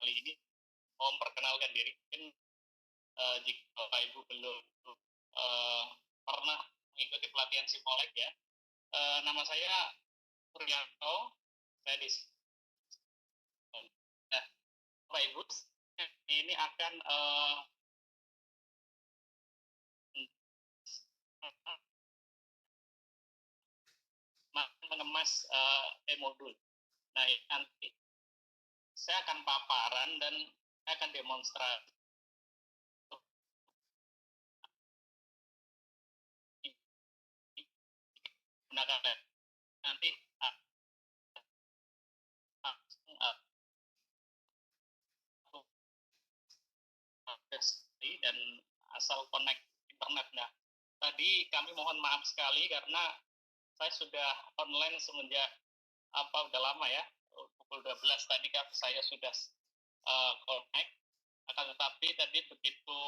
kali ini mau memperkenalkan diri. Mungkin jika Bapak Ibu belum pernah mengikuti pelatihan Simolek ya. Nama saya Puryanto. Saya di nah, Bapak Ibu ini akan mengemas e-modul. Nah, nanti saya akan paparan dan saya akan demonstrasi gunakan nanti dan asal connect internet. Nah, tadi kami mohon maaf sekali karena saya sudah online semenjak udah lama ya, pukul 12 tadi saya sudah connect, akan tetapi tadi begitu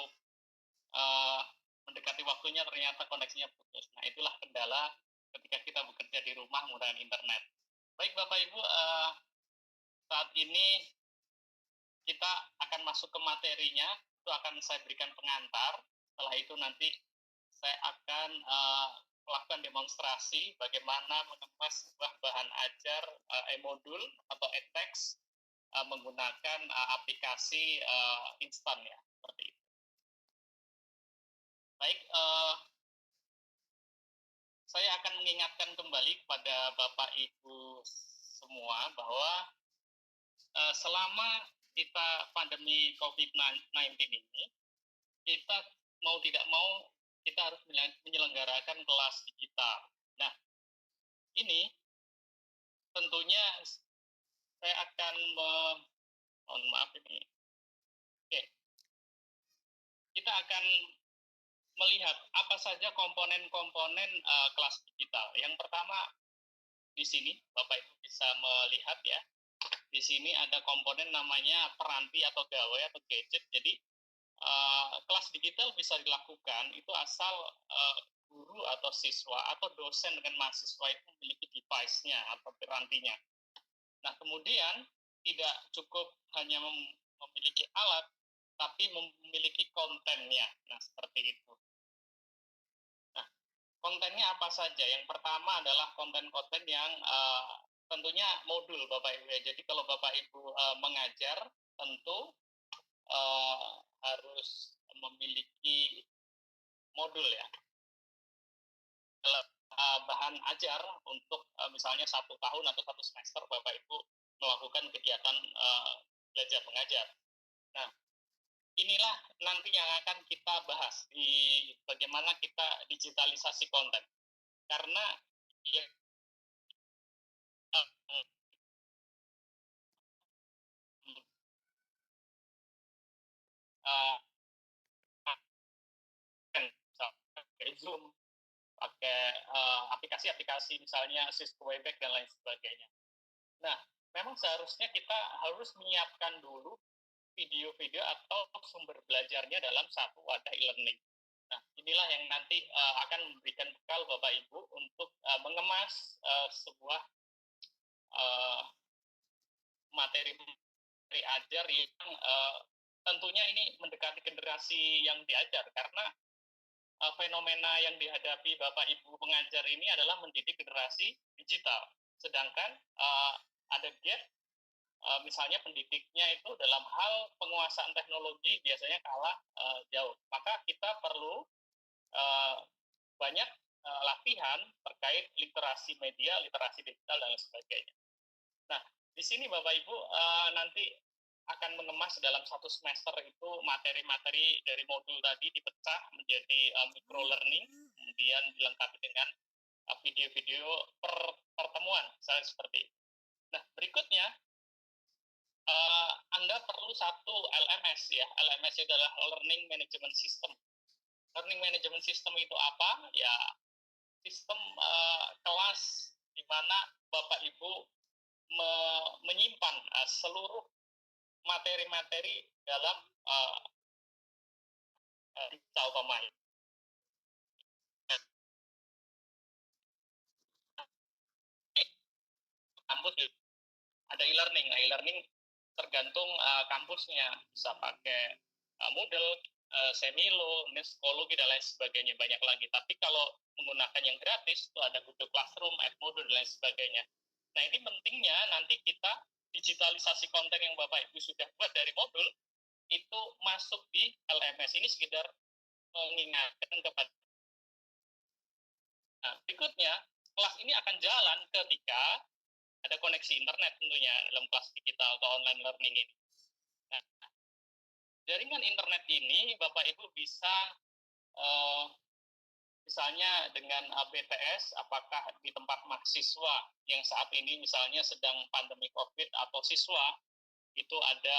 mendekati waktunya ternyata koneksinya putus. Nah, itulah kendala ketika kita bekerja di rumah menggunakan internet. Baik Bapak Ibu, saat ini kita akan masuk ke materinya. Itu akan saya berikan pengantar. Setelah itu nanti saya akan melakukan demonstrasi bagaimana mengemas sebuah bahan ajar e-modul atau e-text menggunakan aplikasi instan ya, seperti itu. Baik, saya akan mengingatkan kembali kepada Bapak Ibu semua bahwa selama kita pandemi COVID-19 ini, kita mau tidak mau kita harus menyelenggarakan kelas digital. Nah, ini tentunya saya akan mohon maaf ini. Oke. Kita akan melihat apa saja komponen-komponen kelas digital. Yang pertama di sini Bapak Ibu bisa melihat ya. Di sini ada komponen namanya peranti atau gawai atau gadget. Jadi kelas digital bisa dilakukan itu asal guru atau siswa atau dosen dengan mahasiswa itu memiliki device-nya atau perantinya. Nah, kemudian tidak cukup hanya memiliki alat, tapi memiliki kontennya. Nah, seperti itu. Nah, kontennya apa saja? Yang pertama adalah konten-konten yang tentunya modul Bapak Ibu. Jadi kalau Bapak Ibu mengajar, tentu harus memiliki modul ya. Bahan ajar untuk misalnya 1 tahun atau 1 semester Bapak Ibu melakukan kegiatan belajar mengajar. Nah, inilah nanti yang akan kita bahas di bagaimana kita digitalisasi konten. Karena ya, pakai Zoom, pakai aplikasi-aplikasi misalnya Cisco Webex dan lain sebagainya. Nah, memang seharusnya kita harus menyiapkan dulu video-video atau sumber belajarnya dalam satu wadah e-learning. Nah, inilah yang nanti akan memberikan bekal Bapak Ibu untuk mengemas sebuah materi ajar yang tentunya ini mendekati generasi yang diajar, karena fenomena yang dihadapi Bapak Ibu pengajar ini adalah mendidik generasi digital. Sedangkan ada gap, misalnya pendidiknya itu dalam hal penguasaan teknologi biasanya kalah jauh. Maka kita perlu banyak latihan terkait literasi media, literasi digital, dan lain sebagainya. Nah, di sini Bapak Ibu nanti akan mengemas dalam 1 semester itu materi-materi dari modul tadi dipecah menjadi micro learning, kemudian dilengkapi dengan video-video pertemuan, misalnya seperti itu. Nah, berikutnya Anda perlu satu LMS ya. LMS itu adalah Learning Management System. Learning Management System itu apa? Ya, sistem kelas di mana Bapak Ibu menyimpan seluruh materi-materi dalam digital domain. Kampus ada e-learning. Nah, e-learning tergantung kampusnya, bisa pakai Moodle, Semilo, Psikologi dan lain sebagainya, banyak lagi. Tapi kalau menggunakan yang gratis itu ada Google Classroom, Edmodo dan lain sebagainya. Nah, ini pentingnya nanti kita digitalisasi konten yang Bapak Ibu sudah buat dari modul itu masuk di LMS. Ini sekedar mengingatkan kepada. Nah, berikutnya kelas ini akan jalan ketika ada koneksi internet tentunya dalam kelas digital atau online learning ini. Nah, jaringan internet ini Bapak Ibu bisa misalnya dengan BTS, apakah di tempat mahasiswa yang saat ini misalnya sedang pandemi COVID atau siswa itu ada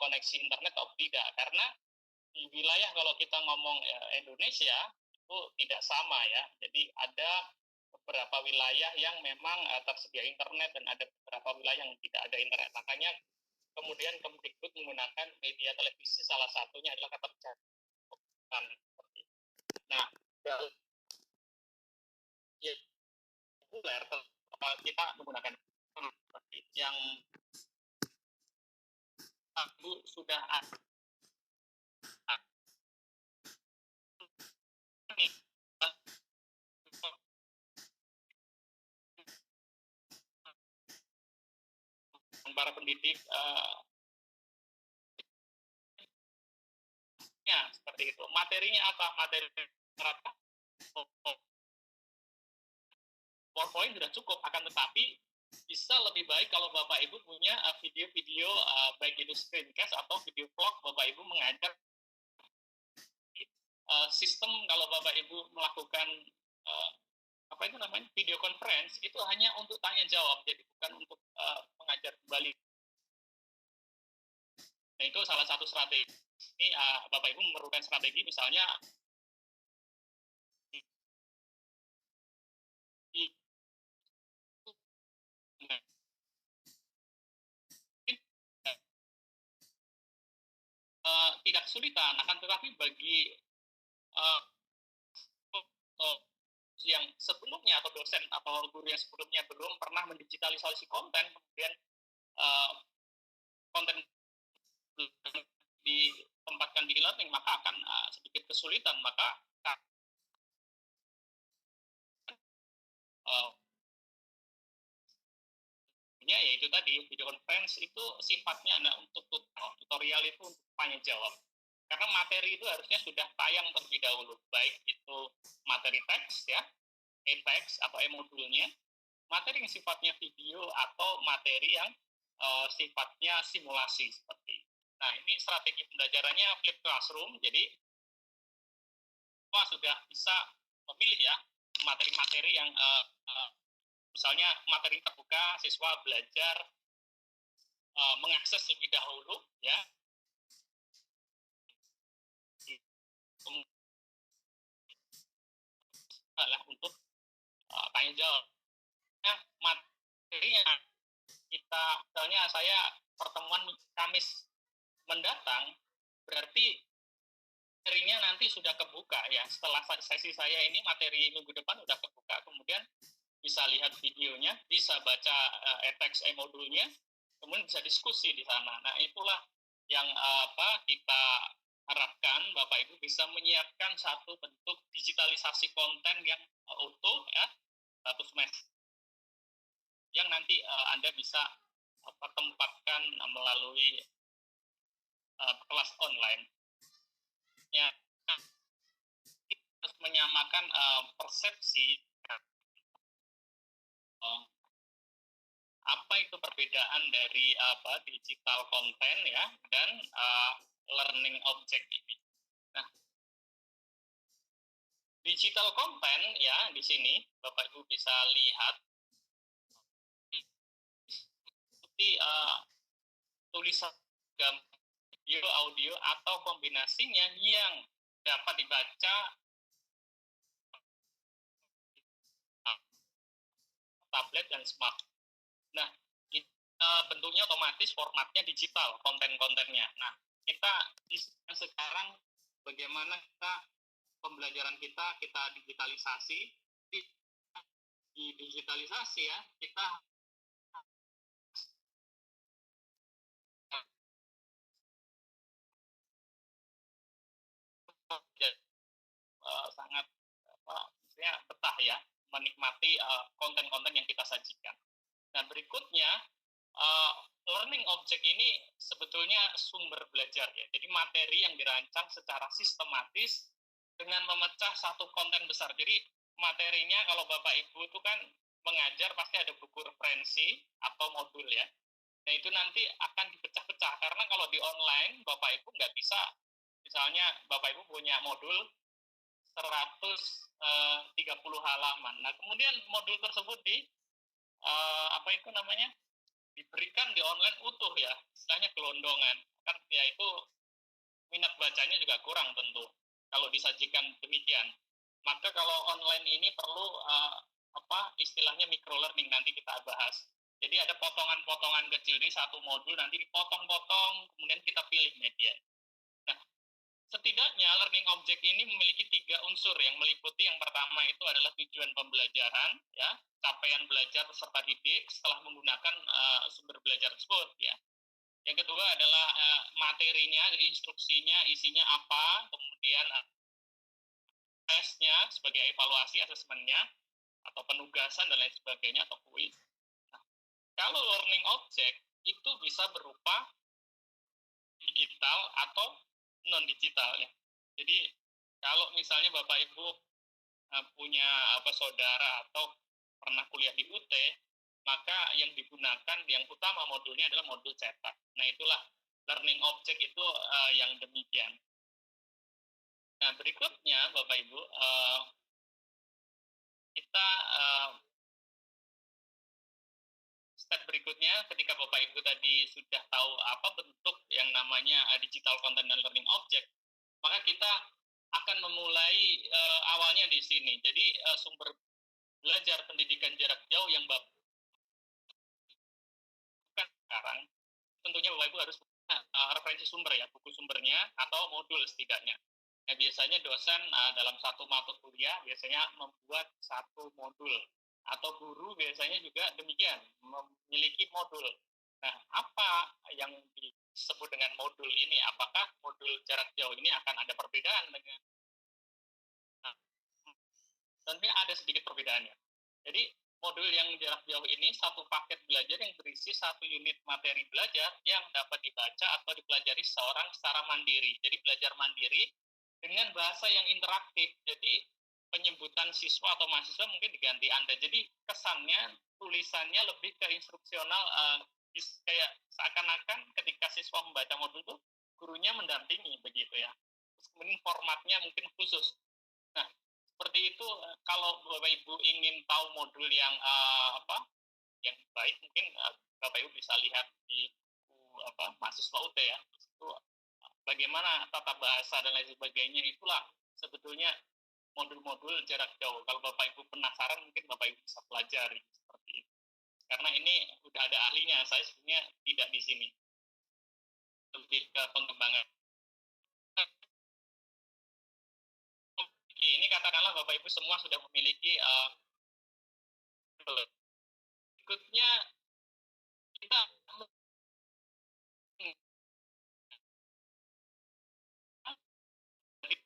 koneksi internet atau tidak, karena di wilayah kalau kita ngomong Indonesia itu tidak sama ya, jadi ada beberapa wilayah yang memang tersedia internet dan ada beberapa wilayah yang tidak ada internet, makanya kemudian Kemdikbud menggunakan media televisi, salah satunya adalah keterjangkauan. Nah, ya, populer kita menggunakan yang sudah ada para pendidik ya seperti itu. Materinya apa? Materi PowerPoint sudah cukup, akan tetapi bisa lebih baik kalau Bapak Ibu punya video-video baik itu screencast atau video vlog Bapak Ibu mengajar sistem. Kalau Bapak Ibu melakukan apa itu namanya video conference itu hanya untuk tanya jawab, jadi bukan untuk mengajar kembali. Nah, itu salah satu strategi. Ini Bapak Ibu memerlukan strategi misalnya tidak kesulitan, akan tetapi bagi yang sebelumnya atau dosen atau guru yang sebelumnya belum pernah mendigitalisasi konten, kemudian konten ditempatkan di e-learning, maka akan sedikit kesulitan. Maka yaitu tadi video conference itu sifatnya untuk tutorial, itu untuk tanya jawab, karena materi itu harusnya sudah tayang terlebih dahulu, baik itu materi teks ya, e-teks atau e-modulnya, materi yang sifatnya video atau materi yang sifatnya simulasi seperti. Nah, ini strategi pembelajarannya flip classroom. Jadi sudah bisa memilih ya materi-materi yang misalnya materi terbuka, siswa belajar mengakses lebih dahulu ya. Adalah untuk tanya jawab. Nah, materinya kita, misalnya saya pertemuan Kamis mendatang, berarti materinya nanti sudah kebuka ya. Setelah sesi saya ini, materi minggu depan sudah kebuka, kemudian bisa lihat videonya, bisa baca e-teks e-modulnya, kemudian bisa diskusi di sana. Nah, itulah yang kita harapkan Bapak Ibu bisa menyiapkan satu bentuk digitalisasi konten yang utuh ya, satu semester yang nanti Anda bisa tempatkan melalui kelas online. Ya, harus menyamakan persepsi apa itu perbedaan dari digital content ya dan learning object ini. Nah, digital content ya di sini Bapak Ibu bisa lihat seperti tulisan, gambar, video, audio atau kombinasinya yang dapat dibaca tablet dan smartphone. Nah, bentuknya otomatis formatnya digital, konten-kontennya. Nah, kita sekarang bagaimana kita pembelajaran kita digitalisasi. Di digitalisasi ya, kita sangat misalnya betah ya menikmati konten-konten yang kita sajikan. Nah, berikutnya learning object ini sebetulnya sumber belajar ya. Jadi materi yang dirancang secara sistematis dengan memecah satu konten besar. Jadi materinya kalau Bapak Ibu itu kan mengajar pasti ada buku referensi atau modul ya. Nah itu nanti akan dipecah-pecah karena kalau di online Bapak Ibu nggak bisa, misalnya Bapak Ibu punya modul 130 halaman. Nah kemudian modul tersebut diberikan di online utuh ya, istilahnya gelondongan. Kan ya itu minat bacanya juga kurang tentu kalau disajikan demikian. Maka kalau online ini perlu istilahnya micro learning, nanti kita bahas. Jadi ada potongan-potongan kecil di satu modul, nanti dipotong-potong, kemudian kita pilih media. Nah, setidaknya learning object ini memiliki 3 unsur yang meliputi. Yang pertama itu adalah tujuan pembelajaran, ya, capaian belajar peserta didik setelah menggunakan sumber belajar tersebut, ya. Yang kedua adalah materinya, jadi instruksinya, isinya apa, kemudian tesnya sebagai evaluasi asesmennya atau penugasan dan lain sebagainya atau kuis. Nah, kalau learning object itu bisa berupa digital atau non digital ya. Jadi kalau misalnya Bapak Ibu punya saudara atau pernah kuliah di UT, maka yang digunakan yang utama modulnya adalah modul cetak. Nah itulah learning object itu yang demikian. Nah berikutnya Bapak Ibu, kita step berikutnya ketika Bapak Ibu tadi sudah tahu apa bentuk yang namanya digital content dan learning object, maka kita akan memulai awalnya di sini. Jadi sumber belajar pendidikan jarak jauh yang Bapak sekarang, tentunya Bapak Ibu harus referensi sumber ya, buku sumbernya atau modul setidaknya. Nah, biasanya dosen dalam satu mata kuliah biasanya membuat satu modul, atau guru biasanya juga demikian, memiliki modul. Nah, apa yang disebut dengan modul ini? Apakah modul jarak jauh ini akan ada perbedaan dengan tentunya ada sedikit perbedaannya. Jadi modul yang jarak jauh ini satu paket belajar yang berisi satu unit materi belajar yang dapat dibaca atau dipelajari seorang secara mandiri. Jadi belajar mandiri dengan bahasa yang interaktif. Jadi penyebutan siswa atau mahasiswa mungkin diganti Anda. Jadi kesannya tulisannya lebih ke instruksional, kayak seakan-akan ketika siswa membaca modul itu gurunya mendampingi begitu ya. Terus kemudian formatnya mungkin khusus. Nah, seperti itu. Kalau Bapak Ibu ingin tahu modul yang yang baik, mungkin Bapak Ibu bisa lihat di mahasiswa UT ya. Itu bagaimana tata bahasa dan lain sebagainya, itulah sebetulnya modul-modul jarak jauh. Kalau Bapak Ibu penasaran, mungkin Bapak Ibu bisa pelajari seperti itu. Karena ini udah ada ahlinya, saya sebenarnya tidak di sini. Lebih ke pengembangan. Ini katakanlah Bapak Ibu semua sudah memiliki berikutnya kita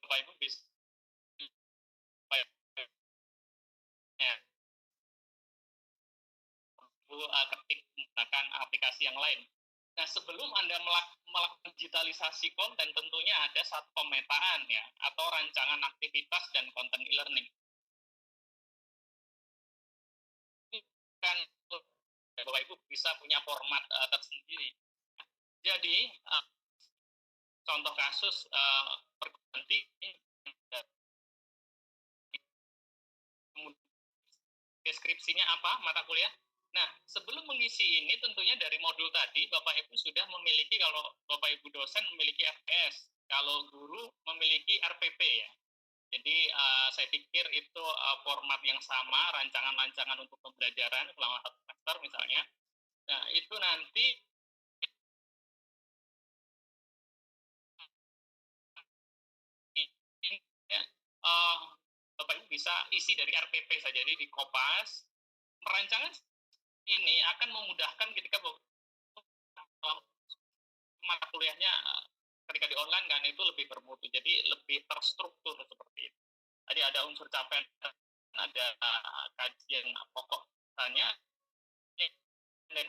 Bapak Ibu bisa ketik menggunakan aplikasi yang lain. Nah, sebelum Anda melakukan digitalisasi konten, tentunya ada satu pemetaan ya, atau rancangan aktivitas dan konten e-learning. Kan Bapak Ibu bisa punya format tersendiri. Jadi contoh kasus perguruan tinggi, deskripsinya apa mata kuliah. Nah, sebelum mengisi ini tentunya dari modul tadi Bapak Ibu sudah memiliki, kalau Bapak Ibu dosen memiliki FPS, kalau guru memiliki RPP ya. Jadi saya pikir itu format yang sama, rancangan-rancangan untuk pembelajaran selama 1 semester misalnya. Nah, itu nanti Bapak Ibu bisa isi dari RPP saja, jadi di Kopas. Perancangan ini akan memudahkan ketika mata kuliahnya ketika di online kan itu lebih bermutu, jadi lebih terstruktur seperti itu. Jadi ada unsur capaian, ada kajian pokoknya, dan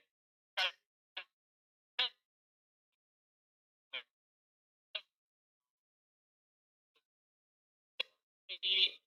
ini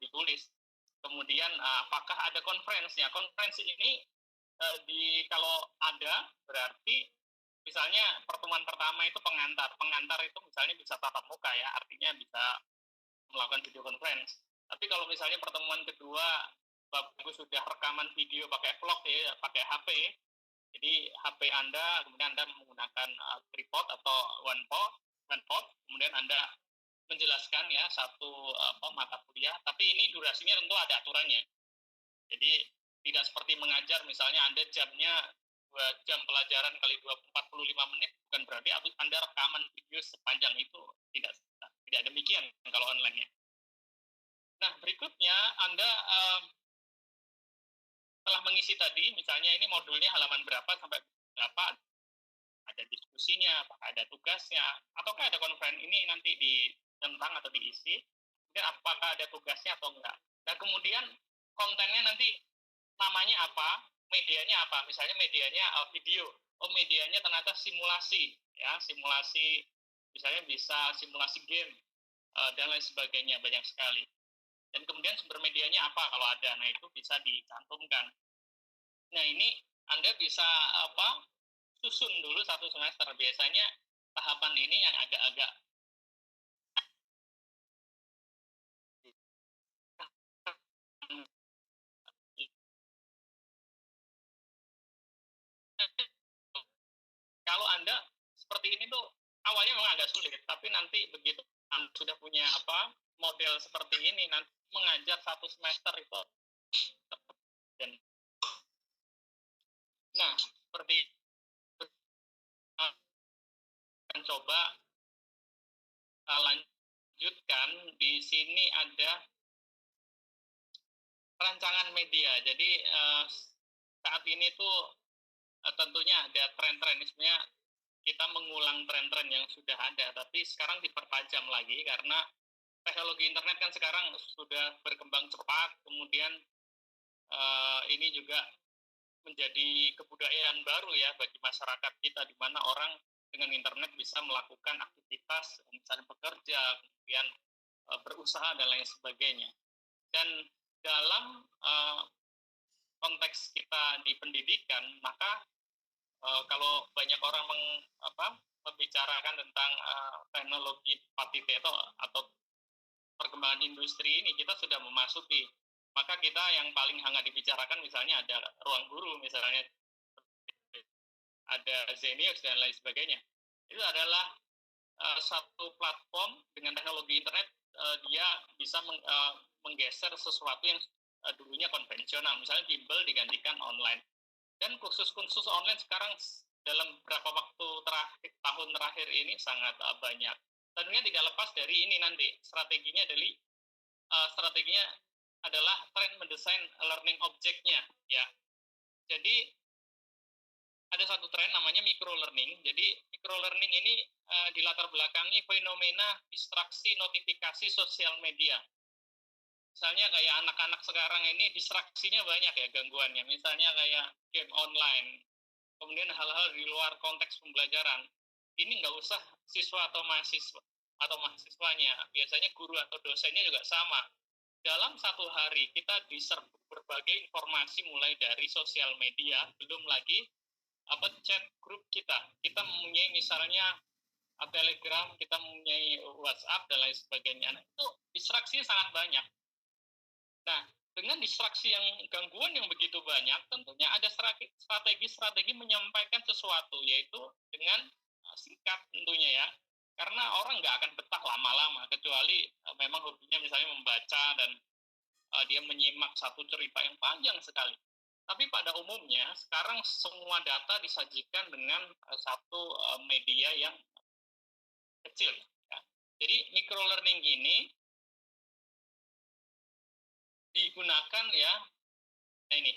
ditulis. Kemudian apakah ada konferensinya? Konferensi ini kalau ada berarti misalnya pertemuan pertama itu pengantar. Pengantar itu misalnya bisa tatap muka ya, artinya bisa melakukan video conference. Tapi kalau misalnya pertemuan kedua bagus sudah rekaman video pakai vlog ya, pakai HP. Jadi HP Anda kemudian Anda menggunakan tripod atau one pot, kemudian Anda menjelaskan ya satu mata kuliah, tapi ini durasinya tentu ada aturannya. Jadi tidak seperti mengajar misalnya Anda jamnya 2 jam pelajaran kali 45 menit, bukan berarti Anda rekaman video sepanjang itu, tidak demikian kalau online-nya. Nah, berikutnya Anda setelah mengisi tadi, misalnya ini modulnya halaman berapa sampai berapa, ada diskusinya, apakah ada tugasnya, ataukah ada konferensi ini nanti tentang atau diisi, kemudian apakah ada tugasnya atau enggak. Nah, kemudian kontennya nanti namanya apa, medianya apa, misalnya medianya video, medianya ternyata simulasi, ya simulasi, misalnya bisa simulasi game, dan lain sebagainya, banyak sekali. Dan kemudian sumber medianya apa kalau ada, nah itu bisa dicantumkan. Nah ini Anda bisa susun dulu 1 semester. Biasanya tahapan ini yang agak-agak kalau Anda seperti ini tuh awalnya memang agak sulit, tapi nanti begitu Anda sudah punya model seperti ini, nanti mengajar 1 semester itu dan nah seperti coba lanjutkan. Di sini ada rancangan media. Jadi saat ini tuh tentunya ada tren-tren, sebenarnya kita mengulang tren-tren yang sudah ada, tapi sekarang dipertajam lagi karena teknologi internet kan sekarang sudah berkembang cepat, kemudian ini juga menjadi kebudayaan baru ya bagi masyarakat kita, di mana orang dengan internet bisa melakukan aktivitas, misalnya bekerja, kemudian berusaha dan lain sebagainya. Dan dalam konteks kita di pendidikan, maka kalau banyak orang membicarakan tentang teknologi 4.0 atau perkembangan industri ini, kita sudah memasuki. Maka kita yang paling hangat dibicarakan misalnya ada ruang guru, misalnya ada Zenius dan lain sebagainya. Itu adalah satu platform dengan teknologi internet, dia bisa menggeser sesuatu yang dulunya konvensional, misalnya bimbel digantikan online. Dan kursus-kursus online sekarang dalam beberapa tahun terakhir ini sangat banyak. Tentunya tidak lepas dari ini nanti strateginya adalah tren mendesain learning object-nya ya. Jadi ada satu tren namanya micro learning. Jadi micro learning ini dilatar belakangi fenomena distraksi notifikasi sosial media. Misalnya kayak anak-anak sekarang ini distraksinya banyak ya, gangguannya. Misalnya kayak game online, kemudian hal-hal di luar konteks pembelajaran. Ini nggak usah siswa atau mahasiswanya, biasanya guru atau dosennya juga sama. Dalam satu hari kita diserbu berbagai informasi mulai dari sosial media, belum lagi chat grup kita. Kita mempunyai misalnya Telegram, kita mempunyai WhatsApp dan lain sebagainya. Nah, itu distraksinya sangat banyak. Nah, dengan distraksi yang gangguan yang begitu banyak, tentunya ada strategi menyampaikan sesuatu, yaitu dengan singkat tentunya ya. Karena orang nggak akan betah lama-lama, kecuali memang hobinya misalnya membaca dan dia menyimak satu cerita yang panjang sekali. Tapi pada umumnya sekarang semua data disajikan dengan satu media yang kecil. Ya. Jadi microlearning ini digunakan ya, nah ini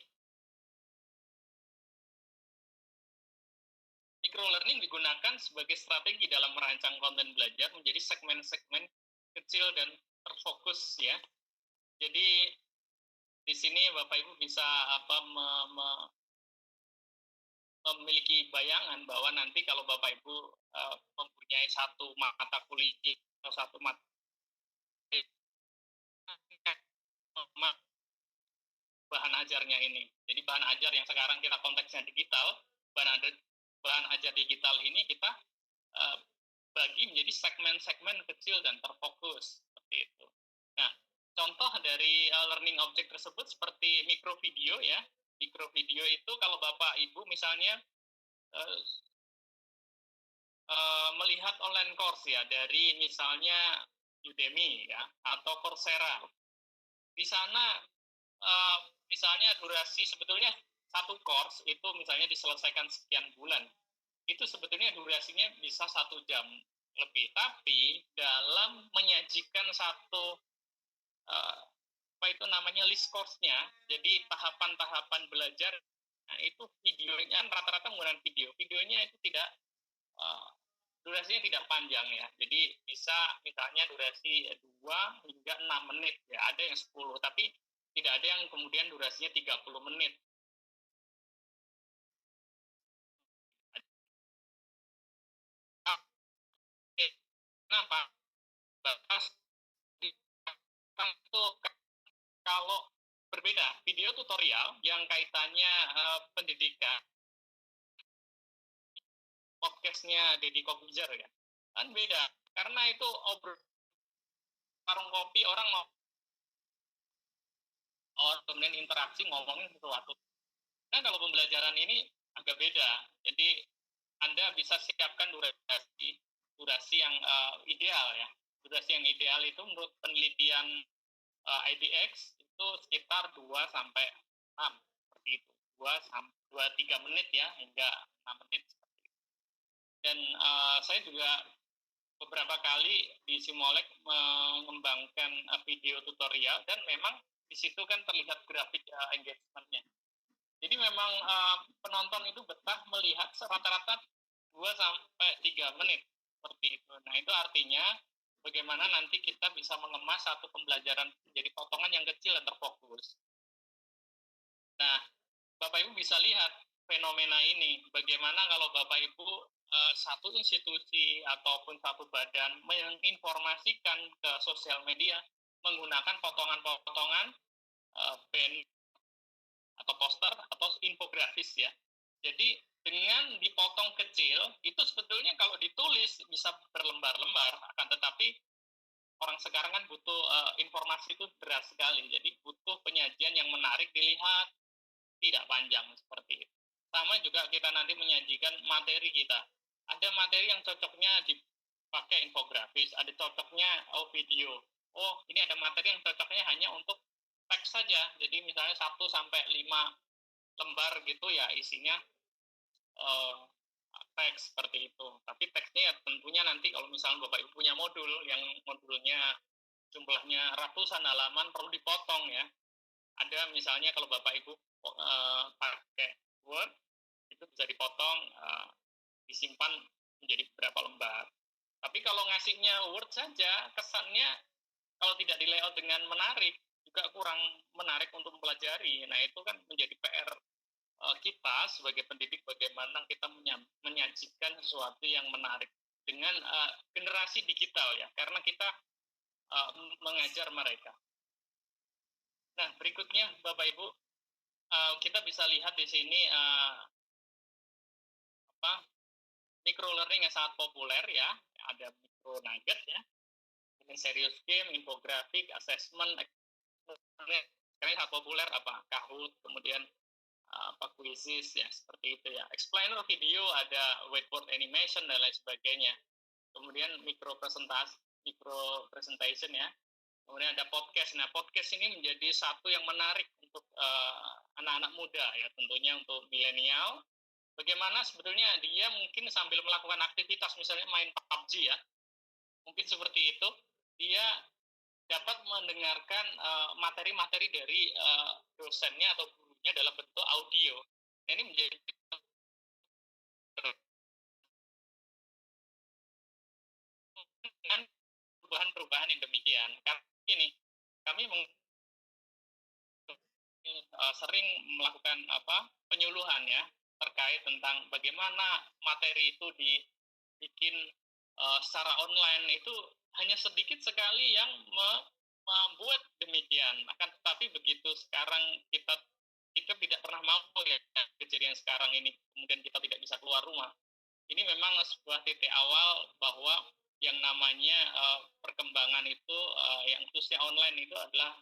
microlearning digunakan sebagai strategi dalam merancang konten belajar menjadi segmen-segmen kecil dan terfokus ya. Jadi di sini Bapak Ibu bisa memiliki bayangan bahwa nanti kalau Bapak Ibu mempunyai satu mata kuliah atau satu mata bahan ajarnya ini. Jadi bahan ajar yang sekarang kita konteksnya digital, bahan ajar digital ini kita bagi menjadi segmen-segmen kecil dan terfokus seperti itu. Nah, contoh dari learning object tersebut seperti mikro video ya. Mikro video itu kalau Bapak Ibu misalnya melihat online course ya dari misalnya Udemy ya atau Coursera. Di sana misalnya durasi sebetulnya satu course itu misalnya diselesaikan sekian bulan. Itu sebetulnya durasinya bisa 1 jam lebih. Tapi dalam menyajikan satu apa itu namanya list course-nya, jadi tahapan-tahapan belajar, nah itu videonya rata-rata menggunakan video. Videonya itu tidak durasinya tidak panjang ya. Jadi bisa misalnya durasi 2 hingga 6 menit ya. Ada yang 10, tapi tidak ada yang kemudian durasinya 30 menit. Kenapa? Batas itu kalau berbeda video tutorial yang kaitannya pendidikan, podcastnya Deddy Kobuzer ya, kan beda karena itu obrol warung kopi orang kemudian interaksi ngomongin sesuatu. Nah kalau pembelajaran ini agak beda, jadi Anda bisa siapkan durasi yang ideal ya. Durasi yang ideal itu menurut penelitian IDX itu sekitar 2 sampai 6 seperti itu. 2-3 menit ya hingga 6 menit seperti itu. Dan saya juga beberapa kali di Simolek mengembangkan video tutorial dan memang di situ kan terlihat grafik engagement-nya. Jadi memang penonton itu betah melihat rata-rata 2 sampai 3 menit seperti itu. Nah, itu artinya bagaimana nanti kita bisa mengemas satu pembelajaran menjadi potongan yang kecil dan terfokus. Nah, Bapak Ibu bisa lihat fenomena ini. Bagaimana kalau Bapak Ibu satu institusi ataupun satu badan menginformasikan ke sosial media menggunakan potongan-potongan band atau poster atau infografis ya. Jadi dengan dipotong kecil itu sebetulnya kalau ditulis bisa berlembar-lembar, akan tetapi orang sekarang kan butuh informasi itu deras sekali. Jadi butuh penyajian yang menarik dilihat, tidak panjang seperti itu. Sama juga kita nanti menyajikan materi kita. Ada materi yang cocoknya dipakai infografis, ada cocoknya video. Oh, ini ada materi yang cocoknya hanya untuk teks saja. Jadi misalnya 1 sampai 5 lembar gitu ya isinya teks seperti itu. Tapi teksnya ya tentunya nanti kalau misalnya Bapak Ibu punya modul yang modulnya jumlahnya ratusan halaman perlu dipotong ya. Ada misalnya kalau Bapak Ibu pakai Word itu bisa dipotong disimpan menjadi beberapa lembar. Tapi kalau ngasihnya Word saja kesannya kalau tidak di layout dengan menarik juga kurang menarik untuk mempelajari. Nah, itu kan menjadi PR kita sebagai pendidik bagaimana kita menyajikan sesuatu yang menarik dengan generasi digital ya, karena kita mengajar mereka. Nah, berikutnya Bapak Ibu, kita bisa lihat di sini micro learning yang sangat populer ya, ada micro nugget ya, ini serious game, infografik, assessment, Karena sangat populer apa Kahoot, kemudian apa Quizzes ya seperti itu ya. Explainer video, ada whiteboard animation dan lain sebagainya. Kemudian micro presentation ya. Kemudian ada podcast. Nah, podcast ini menjadi satu yang menarik untuk anak-anak muda ya, tentunya untuk milenial. Bagaimana sebetulnya dia mungkin sambil melakukan aktivitas, misalnya main PUBG ya, mungkin seperti itu, dia dapat mendengarkan materi-materi dari dosennya atau gurunya dalam bentuk audio. Nah, ini menjadi dengan perubahan-perubahan yang demikian. Karena ini kami sering melakukan penyuluhan ya terkait tentang bagaimana materi itu dibikin secara online. Itu hanya sedikit sekali yang membuat demikian. Akan tetapi begitu sekarang kita tidak pernah mampu ya kejadian sekarang ini, kemudian kita tidak bisa keluar rumah. Ini memang sebuah titik awal bahwa yang namanya perkembangan itu yang khususnya online itu adalah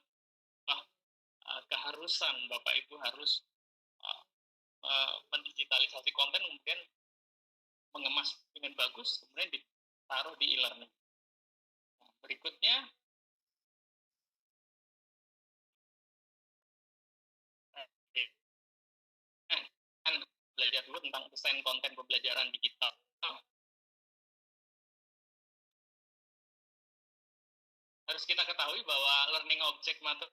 keharusan Bapak Ibu harus mendigitalisasi konten, kemudian mengemas dengan bagus, kemudian ditaruh di e-learning. Nah, berikutnya kan belajar dulu tentang desain konten pembelajaran digital. Harus kita ketahui bahwa learning object material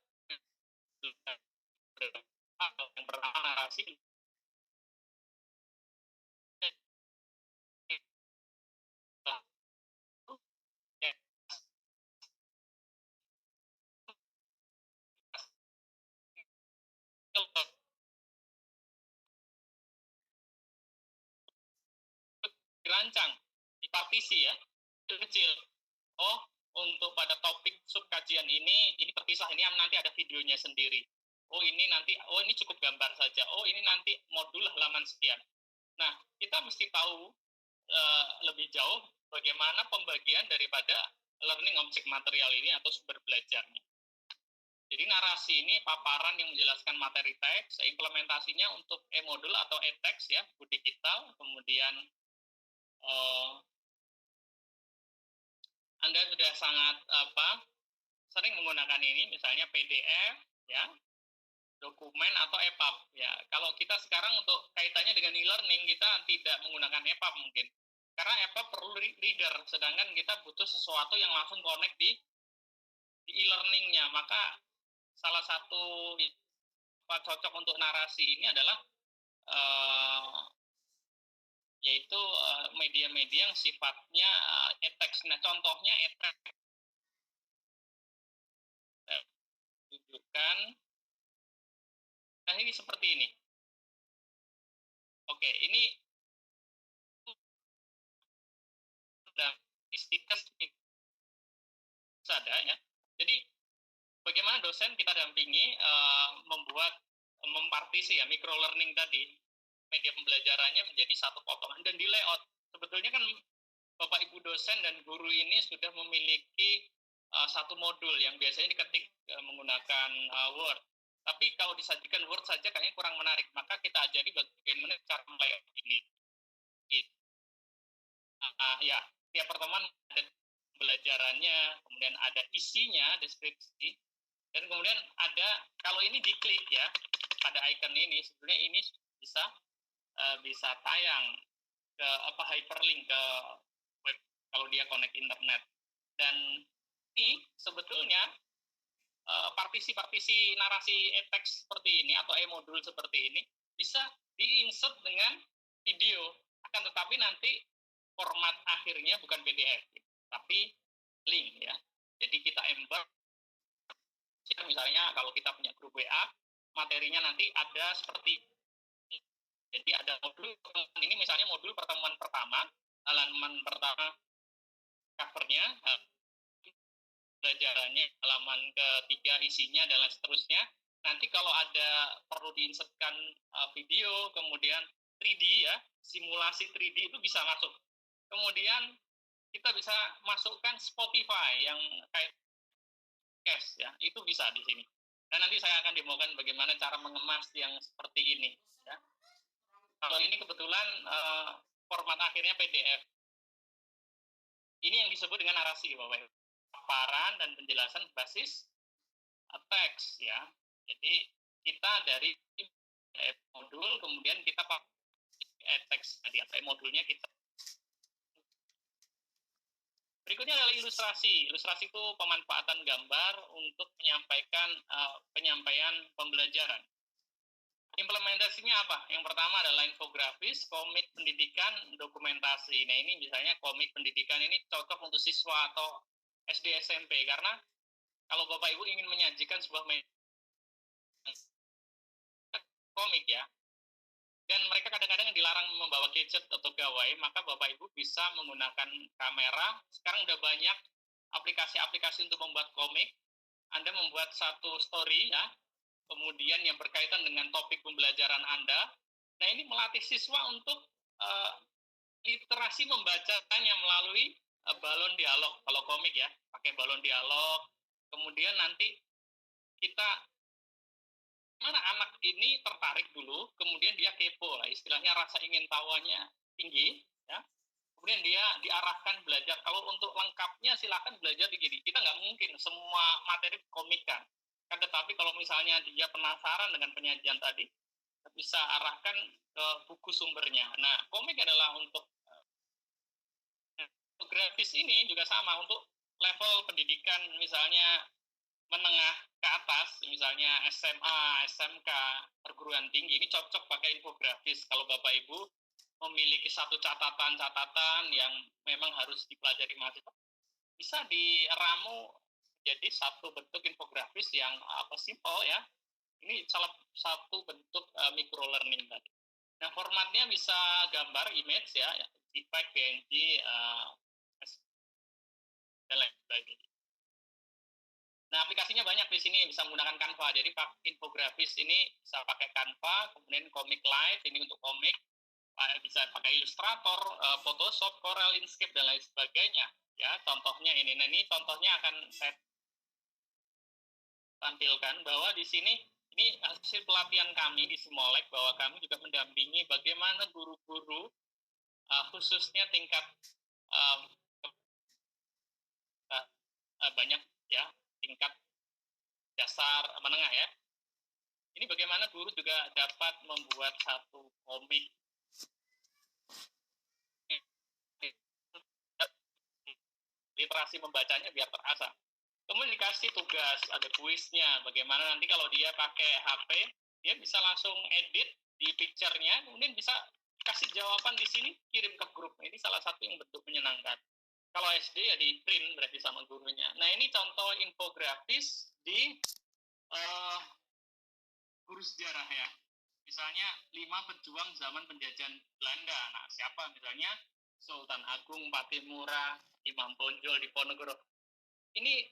yang pertama narasi, dirancang, dipartisi ya, kecil. Oh, untuk pada topik subkajian ini terpisah, ini nanti ada videonya sendiri. Oh ini cukup gambar saja. Oh ini nanti modul halaman sekian. Nah, kita mesti tahu lebih jauh bagaimana pembagian daripada learning object material ini atau sumber belajarnya. Jadi narasi ini paparan yang menjelaskan materi teks, implementasinya untuk e-modul atau e-teks ya, buku digital, kemudian Anda sudah sangat sering menggunakan ini, misalnya PDF ya, dokumen atau EPUB ya. Kalau kita sekarang untuk kaitannya dengan e-learning, kita tidak menggunakan EPUB mungkin, karena EPUB perlu reader, sedangkan kita butuh sesuatu yang langsung connect di e-learningnya. Maka salah satu cocok untuk narasi ini adalah yaitu media-media yang sifatnya e-text. Nah, contohnya e-text tunjukkan. Nah, ini seperti ini. Oke, ini sudah istikas ada ya. Jadi bagaimana dosen kita dampingi mempartisi ya micro learning tadi, media pembelajarannya menjadi satu potongan dan di layout. Sebetulnya kan Bapak Ibu dosen dan guru ini sudah memiliki satu modul yang biasanya diketik menggunakan Word. Tapi kalau disajikan Word saja kayaknya kurang menarik, maka kita ajari bagaimana cara layout ini. Ya, tiap pertemuan ada pembelajarannya, kemudian ada isinya, deskripsi, dan kemudian ada, kalau ini diklik ya, pada icon ini, sebenarnya ini bisa tayang ke hyperlink ke web kalau dia connect internet. Dan ini sebetulnya partisi-partisi narasi e-text seperti ini atau e-modul seperti ini bisa di-insert dengan video, akan tetapi nanti format akhirnya bukan PDF tapi link ya. Jadi kita embed, misalnya kalau kita punya grup WA, materinya nanti ada seperti ini. Jadi ada modul ini, misalnya modul pertemuan pertama, halaman pertama covernya, pelajarannya halaman ketiga isinya dan lain seterusnya. Nanti kalau ada perlu diinsertkan video, kemudian 3D ya, simulasi 3D itu bisa masuk. Kemudian kita bisa masukkan Spotify yang kayak podcast ya, itu bisa di sini. Nah, nanti saya akan demokan bagaimana cara mengemas yang seperti ini. Ya. Kalau ini kebetulan format akhirnya PDF. Ini yang disebut dengan narasi, Bapak Ibu. Paparan dan penjelasan basis teks, ya. Jadi kita dari modul, kemudian kita pakai teks tadi, atau modulnya kita. Berikutnya adalah ilustrasi. Ilustrasi itu pemanfaatan gambar untuk menyampaikan penyampaian pembelajaran. Implementasinya apa? Yang pertama adalah infografis, komik pendidikan, dokumentasi. Nah, ini misalnya komik pendidikan ini cocok untuk siswa atau SD SMP, karena kalau Bapak Ibu ingin menyajikan sebuah komik, ya, dan mereka kadang-kadang dilarang membawa gadget atau gawai, maka Bapak Ibu bisa menggunakan kamera. Sekarang udah banyak aplikasi-aplikasi untuk membuat komik. Anda membuat satu story, ya, kemudian yang berkaitan dengan topik pembelajaran Anda. Nah, ini melatih siswa untuk literasi membacanya melalui balon dialog. Kalau komik, ya, pakai balon dialog. Kemudian nanti kita mana anak ini tertarik dulu, kemudian dia kepo, lah, istilahnya rasa ingin tahunya tinggi, ya. Kemudian dia diarahkan belajar. Kalau untuk lengkapnya silakan belajar di gini. Kita nggak mungkin semua materi komikan. Kan, tetapi kalau misalnya dia penasaran dengan penyajian tadi, bisa arahkan ke buku sumbernya. Nah, komik adalah untuk grafis ini juga sama untuk level pendidikan, misalnya menengah ke atas, misalnya SMA, SMK, perguruan tinggi, ini cocok pakai infografis. Kalau Bapak Ibu memiliki satu catatan-catatan yang memang harus dipelajari mahasiswa, bisa diramu jadi satu bentuk infografis yang simple, ya. Ini salah satu bentuk micro learning tadi. Nah, formatnya bisa gambar, image, ya, JPEG, PNG, dan lain sebagainya. Nah, aplikasinya banyak di sini, bisa menggunakan Canva. Jadi infografis ini bisa pakai Canva, kemudian Comic Live ini untuk komik, bisa pakai Illustrator, Photoshop, Corel, Inkscape, dan lain sebagainya. Ya, contohnya ini. Nah, ini contohnya akan saya tampilkan bahwa di sini ini hasil pelatihan kami di Simolek, bahwa kami juga mendampingi bagaimana guru-guru khususnya tingkat banyak, ya, tingkat dasar menengah, ya. Ini bagaimana guru juga dapat membuat satu komik literasi membacanya biar terasa. Kemudian dikasih tugas, ada kuisnya, bagaimana nanti kalau dia pakai HP, dia bisa langsung edit di picture-nya, kemudian bisa kasih jawaban di sini, kirim ke grup. Ini salah satu yang bentuk menyenangkan. Kalau SD ya di print berarti sama gurunya. Nah, ini contoh infografis di guru sejarah, ya. Misalnya 5 pejuang zaman penjajahan Belanda. Nah, siapa misalnya? Sultan Agung Patimura, Imam Bonjol Diponegoro. Ini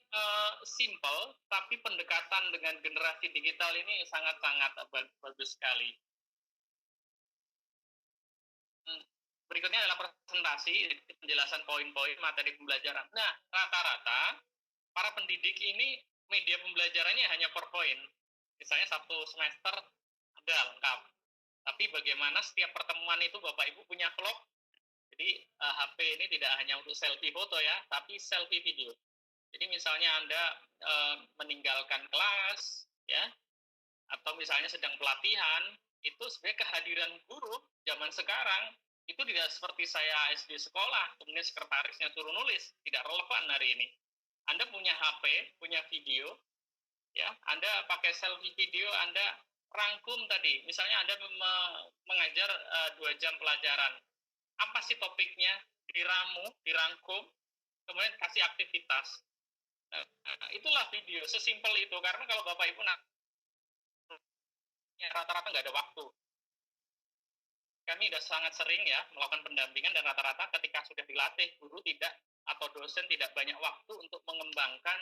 simple, tapi pendekatan dengan generasi digital ini sangat-sangat bagus sekali. Berikutnya adalah presentasi, penjelasan poin-poin materi pembelajaran. Nah, rata-rata para pendidik ini media pembelajarannya hanya PowerPoint. Misalnya satu semester ada lengkap. Tapi bagaimana setiap pertemuan itu Bapak Ibu punya vlog. Jadi HP ini tidak hanya untuk selfie foto, ya, tapi selfie video. Jadi misalnya Anda meninggalkan kelas, ya, atau misalnya sedang pelatihan, itu sebenarnya kehadiran guru zaman sekarang itu tidak seperti saya SD sekolah, kemudian sekretarisnya suruh nulis, tidak relevan hari ini. Anda punya HP, punya video, ya, Anda pakai selfie video, Anda rangkum tadi, misalnya Anda mengajar 2 jam pelajaran, apa sih topiknya, diramu, dirangkum, kemudian kasih aktivitas. Nah, itulah video, sesimpel itu, karena kalau Bapak Ibu rata-rata nggak ada waktu. Kami sudah sangat sering, ya, melakukan pendampingan, dan rata-rata ketika sudah dilatih, guru tidak atau dosen tidak banyak waktu untuk mengembangkan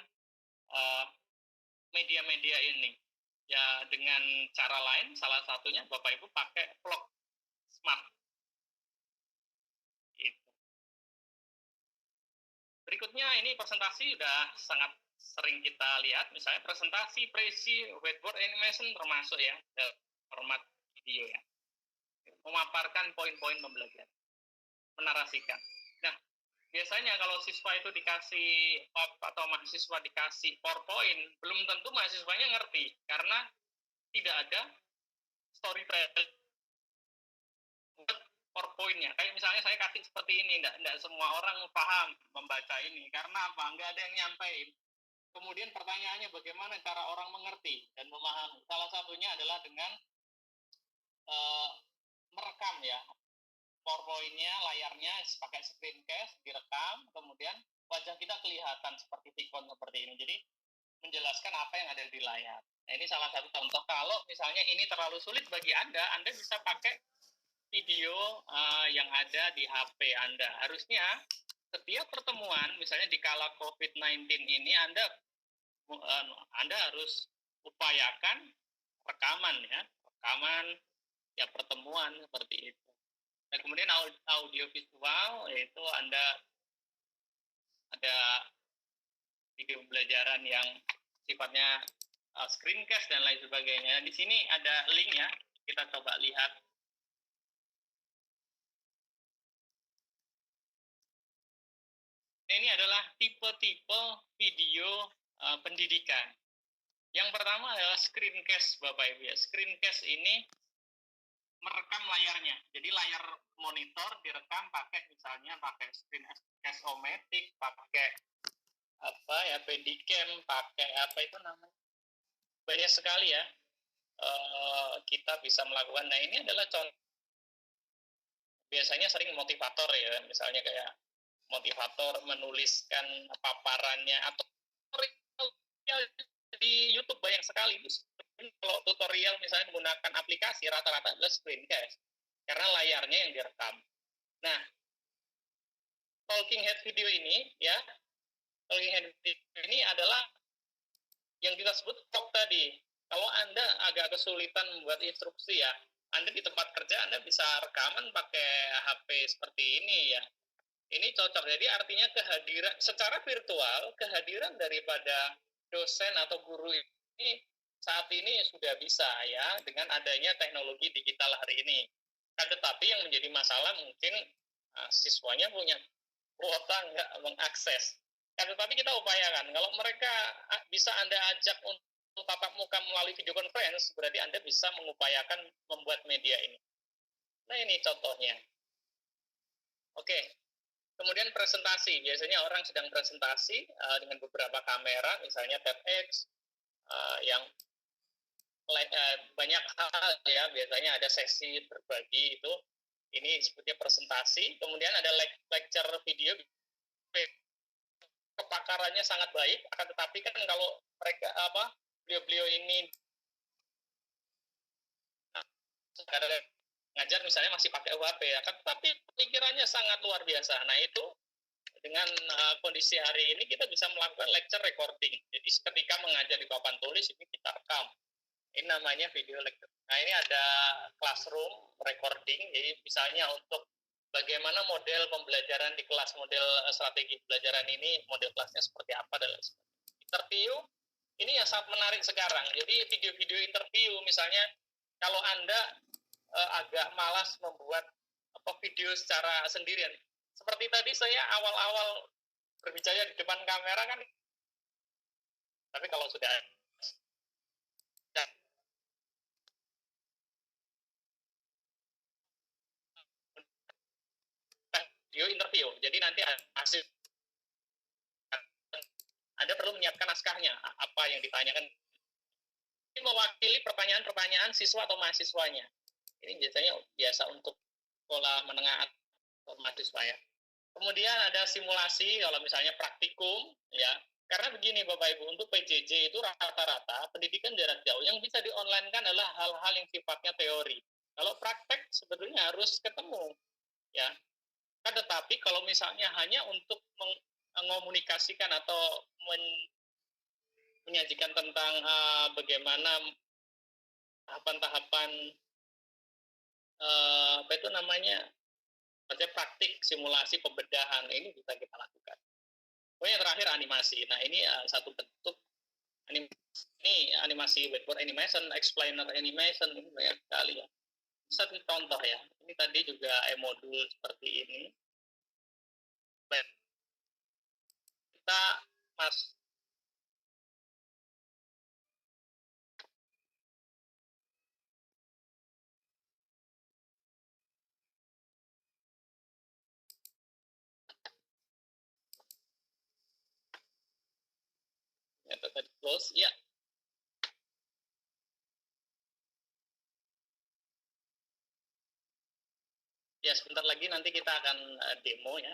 media-media ini. Ya, dengan cara lain, salah satunya Bapak Ibu pakai vlog smart. Gitu. Berikutnya ini presentasi udah sangat sering kita lihat, misalnya presentasi, presi, whiteboard animation termasuk ya, format video ya. Memaparkan poin-poin pembelajaran, menarasikan. Nah, biasanya kalau siswa itu dikasih atau mahasiswa dikasih PowerPoint, belum tentu mahasiswanya ngerti karena tidak ada storytelling PowerPoint-nya. Kayak misalnya saya kasih seperti ini, enggak semua orang paham membaca ini. Karena apa? Enggak ada yang nyampein. Kemudian pertanyaannya bagaimana cara orang mengerti dan memahami. Salah satunya adalah dengan merekam ya. PowerPoint-nya, layarnya pakai screencast, direkam, kemudian wajah kita kelihatan seperti tikon seperti ini. Jadi menjelaskan apa yang ada di layar. Nah, ini salah satu contoh. Kalau misalnya ini terlalu sulit bagi Anda bisa pakai video yang ada di HP Anda. Harusnya setiap pertemuan, misalnya di kala COVID-19 ini, Anda harus upayakan rekaman ya pertemuan seperti itu. Nah, kemudian audio visual, yaitu Anda ada video pembelajaran yang sifatnya screencast dan lain sebagainya. Di sini ada link ya, kita coba lihat. Ini adalah tipe-tipe video pendidikan. Yang pertama adalah screencast, Bapak Ibu ya. Screencast ini merekam layarnya. Jadi layar monitor direkam misalnya pakai screencast-o-matic, pakai Pedicam, pakai itu namanya. Banyak sekali ya kita bisa melakukan. Nah, ini adalah contoh. Biasanya sering motivator ya, misalnya kayak motivator menuliskan paparannya atau di YouTube banyak sekali. Kalau tutorial misalnya menggunakan aplikasi rata-rata adalah screencast karena layarnya yang direkam. Nah, talking head video ini ya, talking head video ini adalah yang kita sebut talk tadi. Kalau Anda agak kesulitan membuat instruksi ya, Anda di tempat kerja Anda bisa rekaman pakai HP seperti ini ya. Ini cocok. Jadi artinya kehadiran secara virtual, kehadiran daripada dosen atau guru ini saat ini sudah bisa ya dengan adanya teknologi digital hari ini. Tetapi yang menjadi masalah mungkin siswanya punya kuota nggak mengakses. Tetapi kita upayakan kalau mereka bisa Anda ajak untuk tatap muka melalui video conference, berarti Anda bisa mengupayakan membuat media ini. Nah, ini contohnya. Oke. Kemudian presentasi, biasanya orang sedang presentasi dengan beberapa kamera, misalnya TEDx, yang banyak hal ya, biasanya ada sesi berbagi itu, ini sebutnya presentasi. Kemudian ada lecture video, kepakarannya sangat baik, akan tetapi kan kalau mereka beliau ini ngajar misalnya masih pakai UHP ya kan, tapi pikirannya sangat luar biasa. Nah, itu dengan kondisi hari ini kita bisa melakukan lecture recording. Jadi ketika mengajar di papan tulis ini kita rekam. Ini namanya video lecture. Nah, ini ada classroom recording. Jadi misalnya untuk bagaimana model pembelajaran di kelas, model strategi pembelajaran ini, model kelasnya seperti apa dan lain sebagainya. Interview ini yang sangat menarik sekarang. Jadi video-video interview misalnya kalau Anda agak malas membuat video secara sendirian. Seperti tadi saya awal-awal berbicara di depan kamera kan, tapi kalau sudah video interview, jadi nanti hasil Anda perlu menyiapkan naskahnya, apa yang ditanyakan. Ini mewakili pertanyaan-pertanyaan siswa atau mahasiswanya. Ini biasa untuk sekolah menengah atau mahasiswa ya. Kemudian ada simulasi, kalau misalnya praktikum, ya. Karena begini Bapak Ibu, untuk PJJ itu rata-rata pendidikan jarak jauh yang bisa di-online-kan adalah hal-hal yang sifatnya teori. Kalau praktek sebetulnya harus ketemu, ya. Kan tetapi kalau misalnya hanya untuk mengomunikasikan atau menyajikan tentang bagaimana tahapan-tahapan maksudnya praktik simulasi pembedahan ini bisa kita lakukan. Oh yang terakhir animasi. Nah ini satu bentuk ini animasi whiteboard animation, explainer animation, ini banyak sekali ya. Satu contoh ya, ini tadi juga modul seperti ini. Baik. Kita ya, tadi close ya. Ya sebentar lagi nanti kita akan demo ya.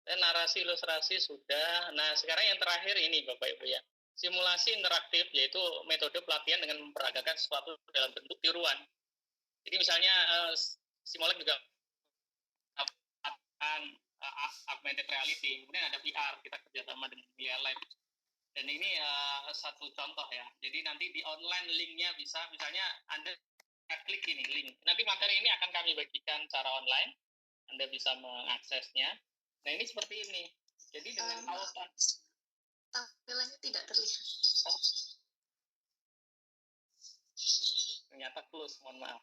Dan narasi ilustrasi sudah. Nah sekarang yang terakhir ini Bapak Ibu ya, simulasi interaktif, yaitu metode pelatihan dengan memperagakan sesuatu dalam bentuk tiruan. Jadi misalnya Simulink juga akan augmented reality, kemudian ada VR, kita kerjasama dengan VR Lab. Dan ini satu contoh ya. Jadi nanti di online linknya bisa, misalnya Anda klik ini link. Nanti materi ini akan kami bagikan secara online. Anda bisa mengaksesnya. Nah ini seperti ini. Jadi dengan tautan. Tampilannya tidak terlihat. Oh. Ternyata close, mohon maaf.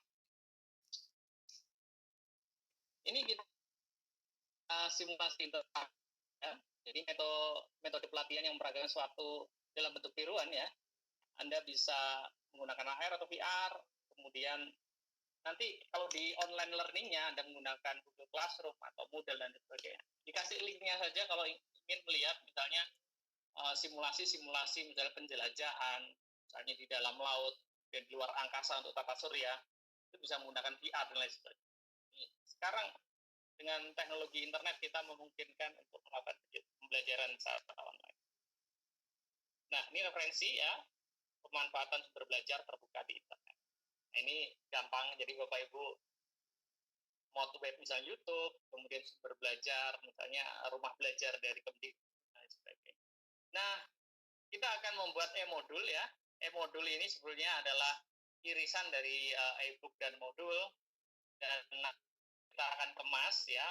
Ini kita simulasi interaktif. Ya. Jadi metode pelatihan yang memperagakan suatu dalam bentuk tiruan ya. Anda bisa menggunakan AR atau VR, kemudian nanti kalau di online learning-nya Anda menggunakan Google Classroom atau Moodle dan sebagainya. Dikasih link-nya saja kalau ingin melihat misalnya simulasi-simulasi misalnya penjelajahan, misalnya di dalam laut dan di luar angkasa untuk tata surya, itu bisa menggunakan VR dan lain sebagainya. Sekarang dengan teknologi internet kita memungkinkan untuk melakukan pembelajaran secara online. Nah, ini referensi ya, pemanfaatan sumber belajar terbuka di internet. Nah, ini gampang, jadi Bapak Ibu mau web misalnya YouTube, kemudian sumber belajar, misalnya rumah belajar dari Kemdikbud dan sebagainya. Nah, kita akan membuat e-modul ya. E-modul ini sebetulnya adalah irisan dari e-book dan modul, dan kita akan kemas ya.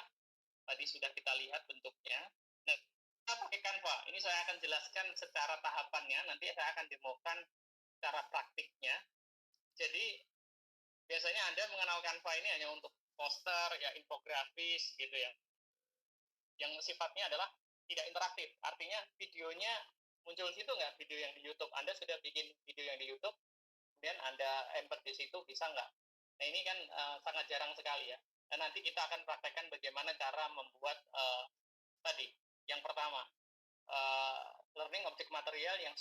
Tadi sudah kita lihat bentuknya. Nah, kita pakai Canva. Ini saya akan jelaskan secara tahapannya. Nanti saya akan demokan cara praktiknya. Jadi biasanya Anda mengenal Canva ini hanya untuk poster, ya infografis gitu ya. Yang sifatnya adalah tidak interaktif. Artinya videonya muncul situ nggak, video yang di YouTube. Anda sudah bikin video yang di YouTube, kemudian Anda embed di situ, bisa nggak? Nah ini kan sangat jarang sekali ya. Dan nanti kita akan praktekkan bagaimana cara membuat tadi. Yang pertama, learning object material yang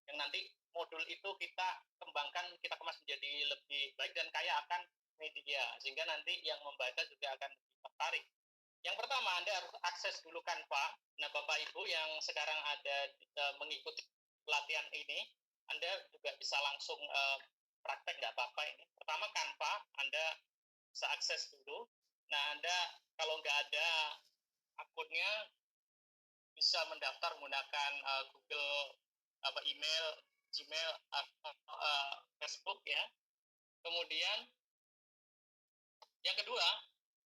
yang nanti modul itu kita kembangkan, kita kemas menjadi lebih baik dan kaya akan media, sehingga nanti yang membaca juga akan lebih tertarik. Yang pertama, Anda harus akses dulu Canva. Nah, Bapak Ibu yang sekarang ada mengikuti pelatihan ini, Anda juga bisa langsung praktek, nggak apa-apa ini. Pertama, Canva, Anda bisa akses dulu. Nah, Anda kalau nggak ada akunnya, bisa mendaftar menggunakan Google, email, Gmail, atau Facebook ya. Kemudian yang kedua,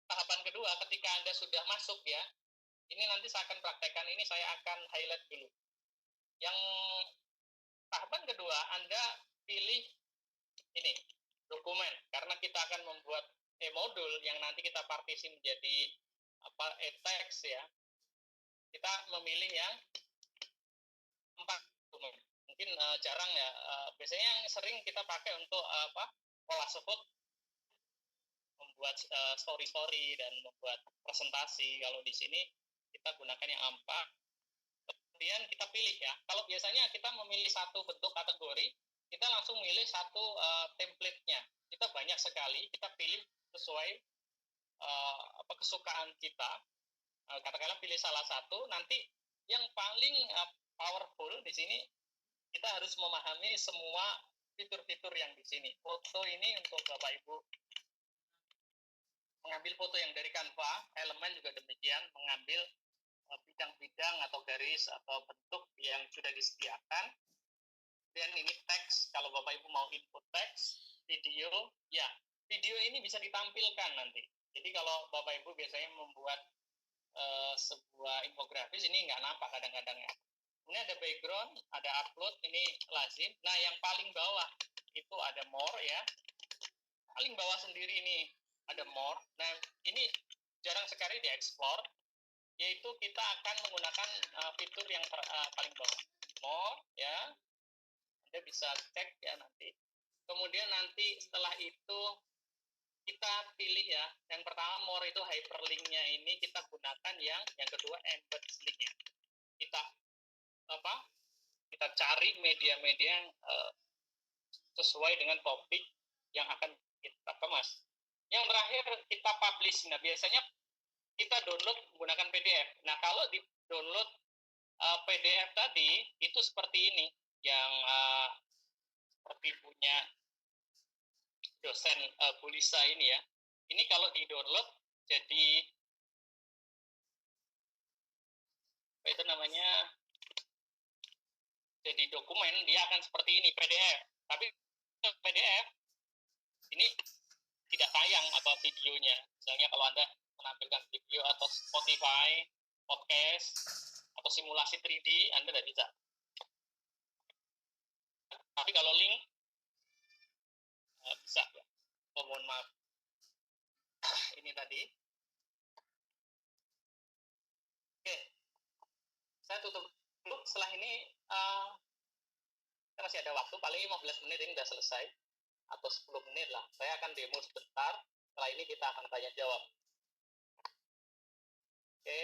tahapan kedua, ketika Anda sudah masuk ya, ini nanti saya akan praktekkan, ini saya akan highlight dulu. Yang tahapan kedua, Anda pilih ini, dokumen, karena kita akan membuat e-modul yang nanti kita partisi menjadi e-text ya. Kita memilih yang 4 dokumen. Mungkin jarang ya, biasanya yang sering kita pakai untuk collage foto, membuat story-story dan membuat presentasi. Kalau di sini kita gunakan yang A4. Kemudian kita pilih ya. Kalau biasanya kita memilih satu bentuk kategori, kita langsung milih satu template-nya. Kita banyak sekali, kita pilih sesuai kesukaan kita. Katakanlah pilih salah satu, nanti yang paling powerful di sini kita harus memahami semua fitur-fitur yang di sini. Foto ini untuk Bapak Ibu mengambil foto yang dari Canva, elemen juga demikian, mengambil bidang-bidang atau garis atau bentuk yang sudah disediakan. Dan ini teks, kalau Bapak Ibu mau input teks, video, ya video ini bisa ditampilkan nanti. Jadi kalau Bapak Ibu biasanya membuat sebuah infografis, ini nggak nampak kadang-kadang ya. Ini ada background, ada upload, ini lazim. Nah, yang paling bawah itu ada more ya. Paling bawah sendiri ini ada more. Nah, ini jarang sekali dieksplor, yaitu kita akan menggunakan fitur yang paling bawah. More ya. Anda bisa cek ya nanti. Kemudian nanti setelah itu kita pilih ya. Yang pertama more itu hyperlink-nya ini kita gunakan yang kedua embed link-nya. Kita cari media-media yang sesuai dengan topik yang akan kita kemas. Yang terakhir kita publish. Nah, biasanya kita download menggunakan PDF. Nah, kalau di download PDF tadi itu seperti ini, yang seperti punya dosen Bu Lisa ini ya. Ini kalau di download jadi apa itu namanya? Jadi dokumen, dia akan seperti ini PDF. Tapi PDF ini tidak tayang atau videonya. Misalnya kalau Anda menampilkan video atau Spotify, podcast, atau simulasi 3D, Anda tidak bisa. Tapi kalau link, bisa ya. Oh, mohon maaf. Ini tadi. Oke. Saya tutup dulu. Setelah ini, kita masih ada waktu. Paling 15 menit ini sudah selesai. Atau 10 menit lah. Saya akan demo sebentar. Setelah ini kita akan tanya jawab. Oke,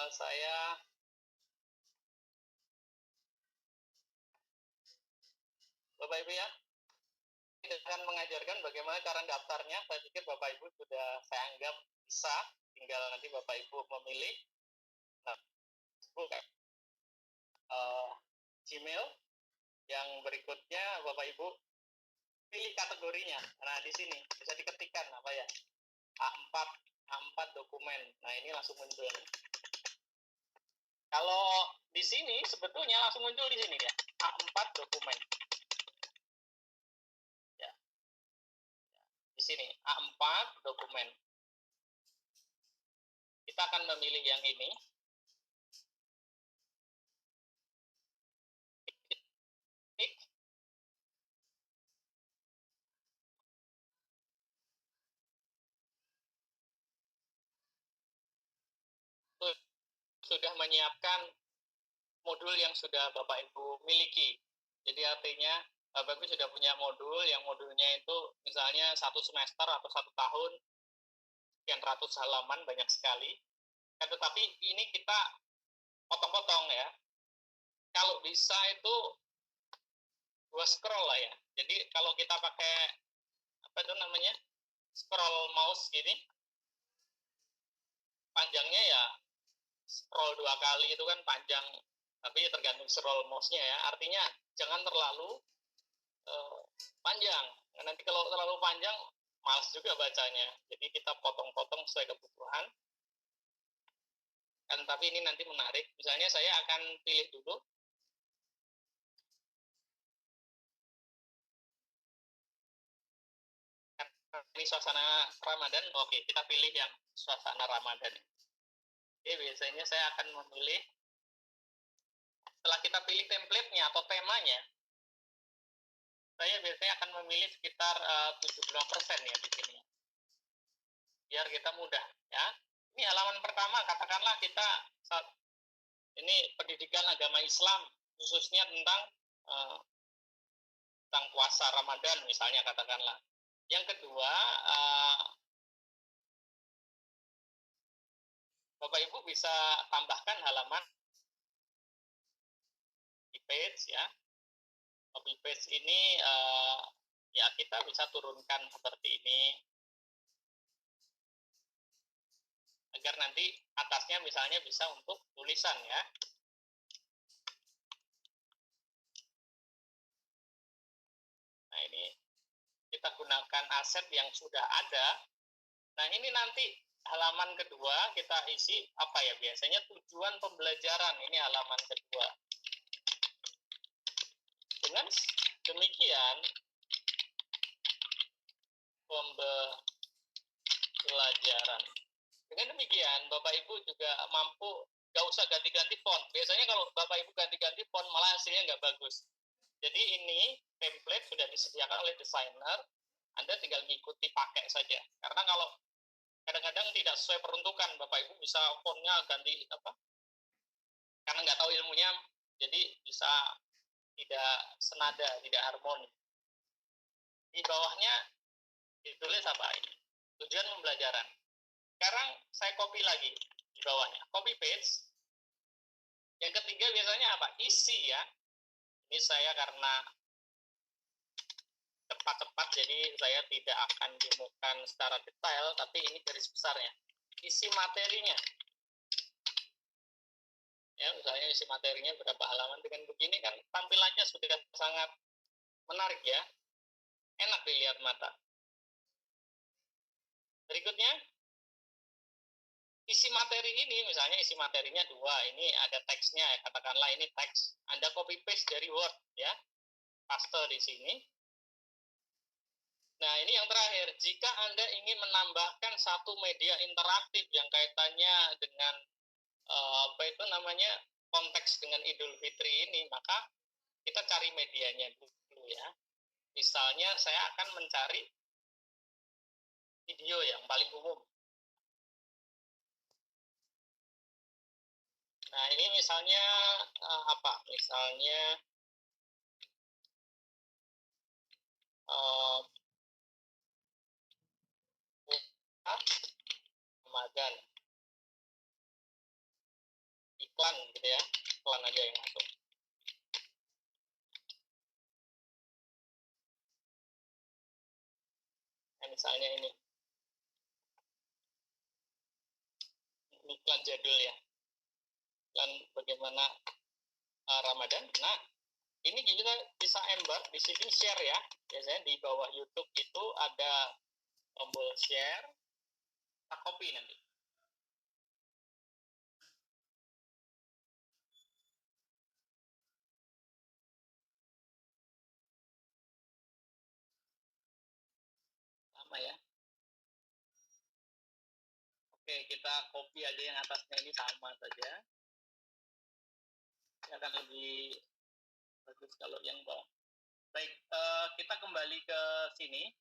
saya Bapak Ibu ya, kita akan mengajarkan bagaimana cara daftarnya. Saya pikir Bapak Ibu sudah saya anggap bisa, tinggal nanti Bapak Ibu memilih. Nah, buka Gmail. Yang berikutnya Bapak Ibu pilih kategorinya. Nah, di sini bisa diketikkan apa ya? A4 dokumen. Nah, ini langsung muncul. Kalau di sini sebetulnya langsung muncul di sini ya. A4 dokumen. Ya. Di sini A4 dokumen. Kita akan memilih yang ini. Sudah menyiapkan modul yang sudah Bapak Ibu miliki. Jadi artinya Bapak Ibu sudah punya modul, yang modulnya itu misalnya 1 semester atau 1 tahun, sekian ratus halaman, banyak sekali. Tetapi ini kita potong-potong ya. Kalau bisa itu 2 scroll lah ya. Jadi kalau kita pakai apa itu namanya, scroll mouse gini, panjangnya ya scroll 2 kali itu kan panjang, tapi tergantung scroll mouse-nya ya. Artinya jangan terlalu panjang. Nah, nanti kalau terlalu panjang malas juga bacanya. Jadi kita potong-potong sesuai kebutuhan. Kan tapi ini nanti menarik. Misalnya saya akan pilih dulu ini suasana Ramadan. Oke, kita pilih yang suasana Ramadan. Oke, biasanya saya akan memilih, setelah kita pilih template-nya atau temanya, saya biasanya akan memilih sekitar 75% ya di sini. Biar kita mudah ya. Ini halaman pertama, katakanlah kita ini pendidikan agama Islam, khususnya tentang puasa Ramadan misalnya, katakanlah. Yang kedua, Bapak Ibu bisa tambahkan halaman copy page ya. Copy page ini ya kita bisa turunkan seperti ini, agar nanti atasnya misalnya bisa untuk tulisan ya. Nah, ini kita gunakan aset yang sudah ada. Nah, ini nanti halaman kedua kita isi apa ya, biasanya tujuan pembelajaran, ini halaman kedua. Dengan demikian pembelajaran. Dengan demikian, Bapak Ibu juga mampu, nggak usah ganti-ganti font. Biasanya kalau Bapak Ibu ganti-ganti font, malah hasilnya nggak bagus. Jadi ini template sudah disediakan oleh desainer, Anda tinggal mengikuti pakai saja. Karena kalau kadang-kadang tidak sesuai peruntukan, Bapak Ibu bisa fontnya ganti apa? Karena nggak tahu ilmunya, jadi bisa tidak senada, tidak harmoni. Di bawahnya ditulis apa ini? Tujuan pembelajaran. Sekarang saya copy lagi di bawahnya, copy paste. Yang ketiga biasanya apa? Isi ya. Ini saya karena cepat-cepat, jadi saya tidak akan demokan secara detail, tapi ini garis besarnya. Isi materinya. Ya, misalnya isi materinya berapa halaman, dengan begini kan tampilannya sudah sangat menarik ya. Enak dilihat mata. Berikutnya, isi materi ini, misalnya isi materinya 2, ini ada teksnya, katakanlah ini teks. Anda copy paste dari Word ya. Paste di sini. Nah, ini yang terakhir, jika Anda ingin menambahkan satu media interaktif yang kaitannya dengan apa itu namanya, konteks dengan Idul Fitri ini, maka kita cari medianya dulu ya. Misalnya saya akan mencari video yang paling umum. Nah, ini misalnya apa? Misalnya Ramadan. Iklan gitu ya. Iklan aja yang masuk. Nah, misalnya ini. Ini iklan jadul ya. Iklan bagaimana Ramadan. Nah, ini kita bisa embed di sini share ya. Biasanya di bawah YouTube itu ada tombol share. Kita copy nanti. Sama ya. Oke, kita copy aja yang atasnya ini sama saja. Ini akan lebih bagus kalau yang bawah. Baik, kita kembali ke sini.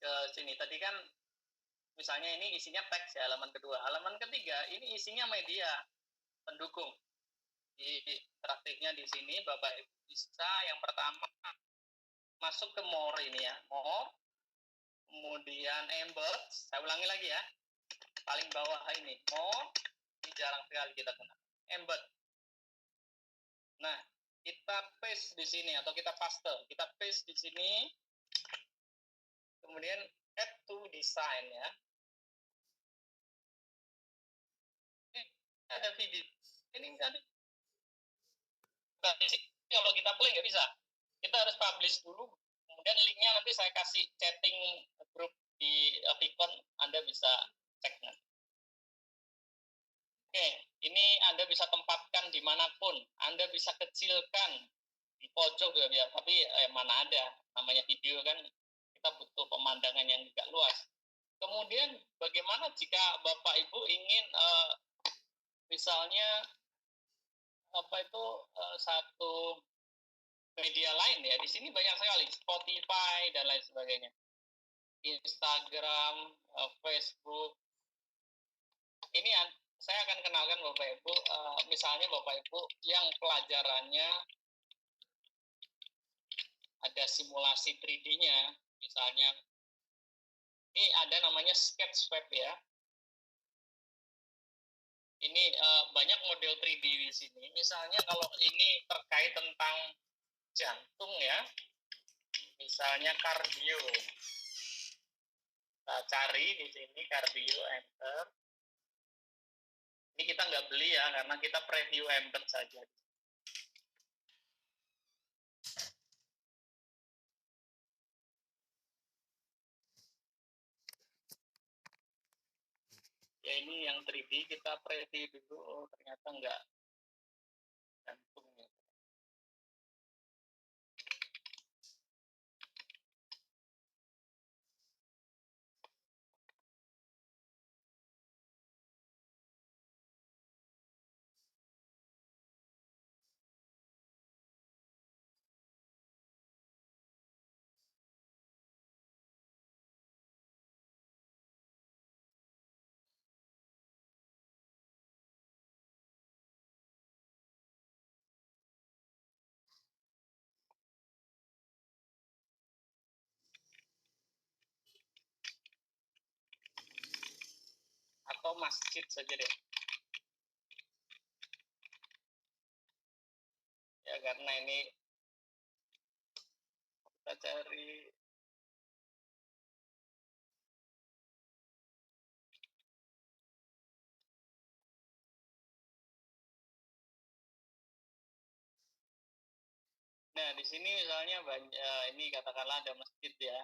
Ke sini. Tadi kan misalnya ini isinya teks ya, halaman kedua. Halaman ketiga ini isinya media pendukung. Di interaktifnya di sini Bapak Ibu bisa yang pertama masuk ke more ini ya, more, kemudian embed. Saya ulangi lagi ya, paling bawah ini more, ini jarang sekali kita gunakan. Embed. Nah, kita paste di sini atau kita paste. Kita paste di sini. Kemudian add to design ya. Ini ada video. Ini tadi. Kalau kita play nggak bisa. Kita harus publish dulu. Kemudian linknya nanti saya kasih chatting grup di Vicon. Anda bisa cek nanti. Oke, ini Anda bisa tempatkan dimanapun. Anda bisa kecilkan di pojok juga bisa. Tapi mana ada, namanya video kan, kita butuh pemandangan yang tidak luas. Kemudian bagaimana jika Bapak Ibu ingin misalnya apa itu satu media lain ya, di sini banyak sekali, Spotify dan lain sebagainya, Instagram, Facebook. Ini saya akan kenalkan Bapak Ibu, misalnya Bapak Ibu yang pelajarannya ada simulasi 3D-nya, misalnya ini ada namanya Sketchfab ya. Ini banyak model 3D di sini. Misalnya kalau ini terkait tentang jantung ya, misalnya kardio. Kita cari di sini kardio, enter. Ini kita nggak beli ya, karena kita preview embed saja. Ya ini yang 3D kita preview dulu, oh, ternyata nggak jantung ya. atau masjid saja deh. Ya, karena ini kita cari. Nah, di sini misalnya banyak, ini katakanlah ada masjid ya.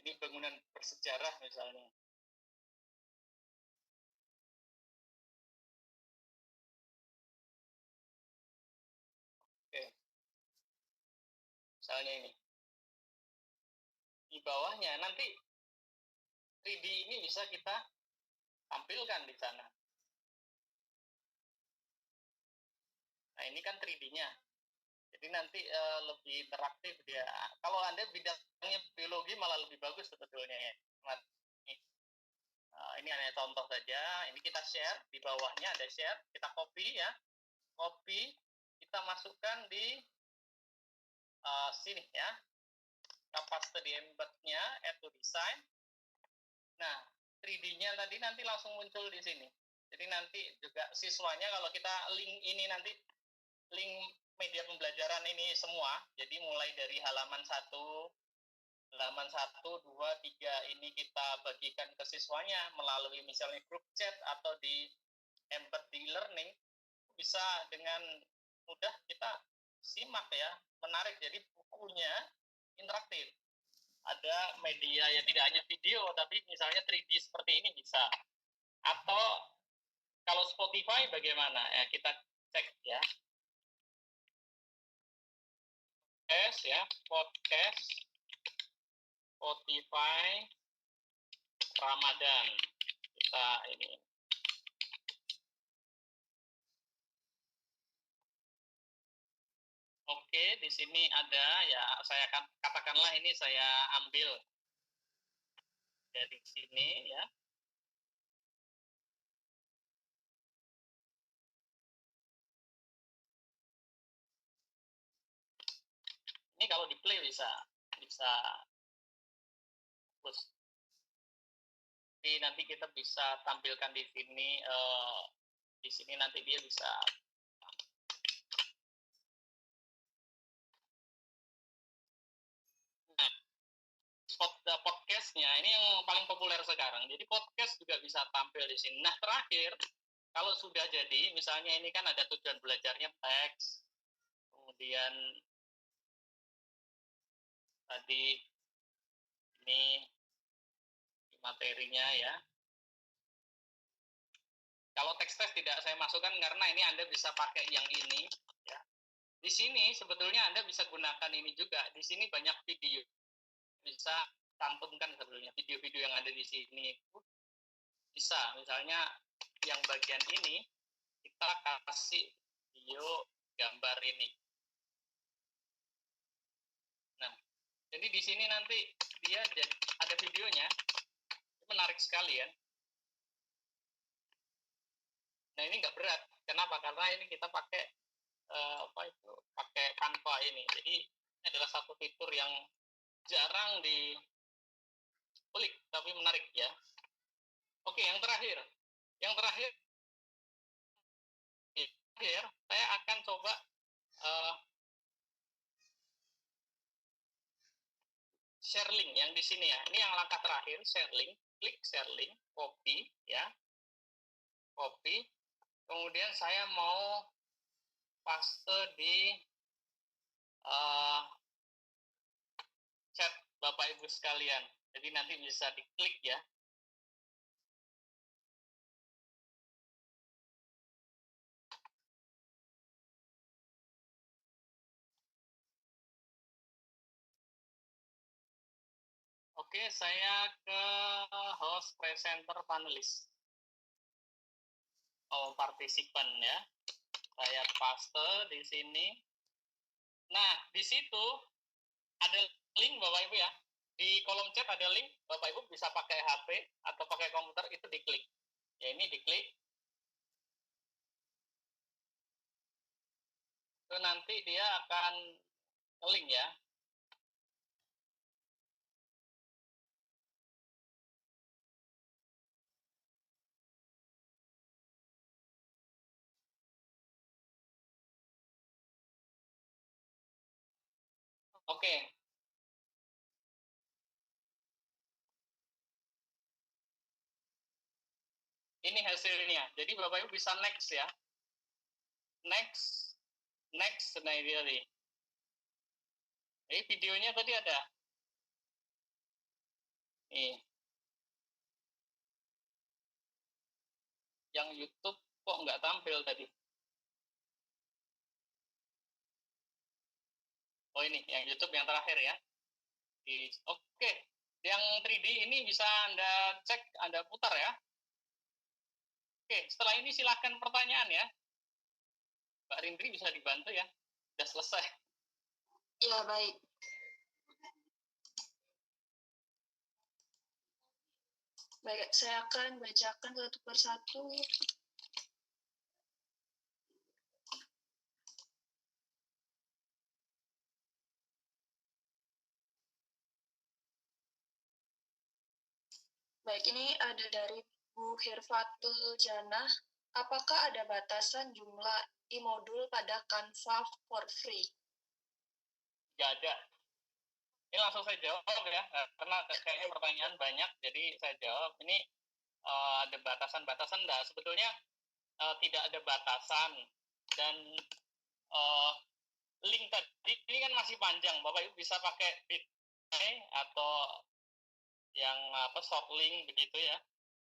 Ini bangunan bersejarah misalnya. Oke. Misalnya ini. Di bawahnya nanti 3D ini bisa kita tampilkan di sana. Nah, ini kan 3D-nya. Jadi nanti lebih interaktif dia. Kalau Anda bidangnya biologi malah lebih bagus sebetulnya ya. Ini hanya contoh saja. Ini kita share, di bawahnya ada share, kita copy ya. Copy, kita masukkan di sini ya. Kita paste di embed-nya, add to design. Nah, 3D-nya tadi nanti langsung muncul di sini. Jadi nanti juga siswanya kalau kita link ini nanti link media pembelajaran ini semua, jadi mulai dari halaman 1, 2, 3 ini kita bagikan ke siswanya melalui misalnya grup chat atau di embed di learning, bisa dengan mudah kita simak ya, menarik. Jadi bukunya interaktif. Ada media ya, tidak hanya video, tapi misalnya 3D seperti ini bisa. Atau kalau Spotify bagaimana? Ya, kita cek ya. Ya, podcast Spotify Ramadan. Kita ini. Oke, di sini ada ya, saya katakanlah ini saya ambil dari sini ya. Ini kalau di play bisa terus. Jadi nanti kita bisa tampilkan di sini, nanti dia bisa. Nah, podcastnya ini yang paling populer sekarang. Jadi podcast juga bisa tampil di sini. Nah, terakhir kalau sudah jadi, misalnya ini kan ada tujuan belajarnya teks, kemudian tadi ini materinya ya. Kalau teks-teks tidak saya masukkan karena ini Anda bisa pakai yang ini ya. Di sini sebetulnya Anda bisa gunakan ini juga. Di sini banyak video. Bisa cantumkan sebetulnya video-video yang ada di sini. Bisa misalnya yang bagian ini kita kasih video gambar ini. Nah, jadi di sini nanti dia ada videonya. Menarik sekali ya. Nah, ini nggak berat. Kenapa? Karena ini kita pakai pakai Canva ini. Jadi ini adalah satu fitur yang jarang diklik, tapi menarik ya. Oke, yang terakhir saya akan coba share link yang di sini ya. Ini yang langkah terakhir, share link. Klik share link, copy ya. Copy. Kemudian saya mau paste di chat Bapak Ibu sekalian. Jadi nanti bisa diklik ya. Oke, saya ke host, presenter, panelis. Partisipan ya. Saya paste di sini. Nah, di situ ada link Bapak Ibu ya. Di kolom chat ada link, Bapak Ibu bisa pakai HP atau pakai komputer, itu diklik. Ya, ini diklik. Itu nanti dia akan link ya. Oke. Ini hasilnya. Jadi Bapak Ibu bisa next ya. Next. Nah ini tadi. Ini videonya tadi ada. Nih. Yang YouTube kok nggak tampil tadi? Oh ini, yang YouTube yang terakhir ya. Oke. Yang 3D ini bisa Anda cek, Anda putar ya. Oke, setelah ini silakan pertanyaan ya. Mbak Rindri bisa dibantu ya. Sudah selesai. Ya, baik. Baik, saya akan bacakan satu persatu. Baik, ini ada dari Bu Hirfatul Janah. Apakah ada batasan jumlah e-modul pada Canva for free? Nggak ada. Ini langsung saya jawab ya, karena kayaknya pertanyaan banyak, jadi saya jawab. Ini ada batasan-batasan enggak? Sebetulnya tidak ada batasan, dan link tadi ini kan masih panjang. Bapak Ibu bisa pakai Bitly atau yang short link begitu ya,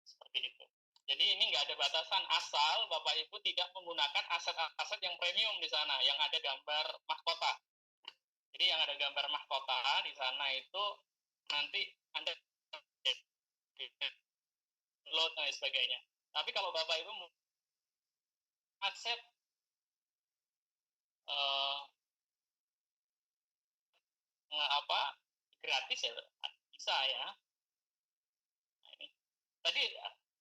seperti itu. Jadi ini nggak ada batasan, asal Bapak Ibu tidak menggunakan aset-aset yang premium di sana, yang ada gambar mahkota. Jadi yang ada gambar mahkota di sana itu nanti Anda load dan sebagainya. Tapi kalau Bapak Ibu aset gratis ya bisa ya. Nah, ini. Tadi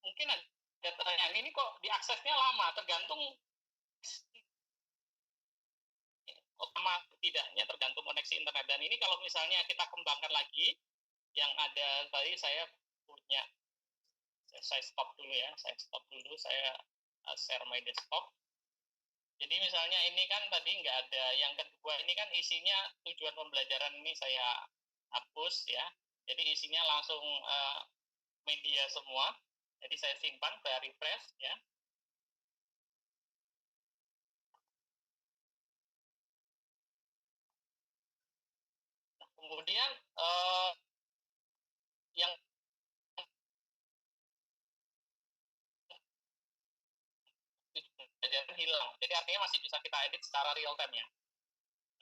mungkin ada pertanyaan, ini kok diaksesnya lama, tergantung lama tidaknya, tergantung koneksi internet. Dan ini kalau misalnya kita kembangkan lagi, yang ada tadi saya punya, saya stop dulu ya, saya share my desktop. Jadi misalnya ini kan tadi nggak ada, yang kedua ini kan isinya tujuan pembelajaran ini saya hapus ya. Jadi isinya langsung media semua. Jadi saya simpan, saya refresh ya. Nah, kemudian yang pembelajaran hilang. Jadi artinya masih bisa kita edit secara real time ya.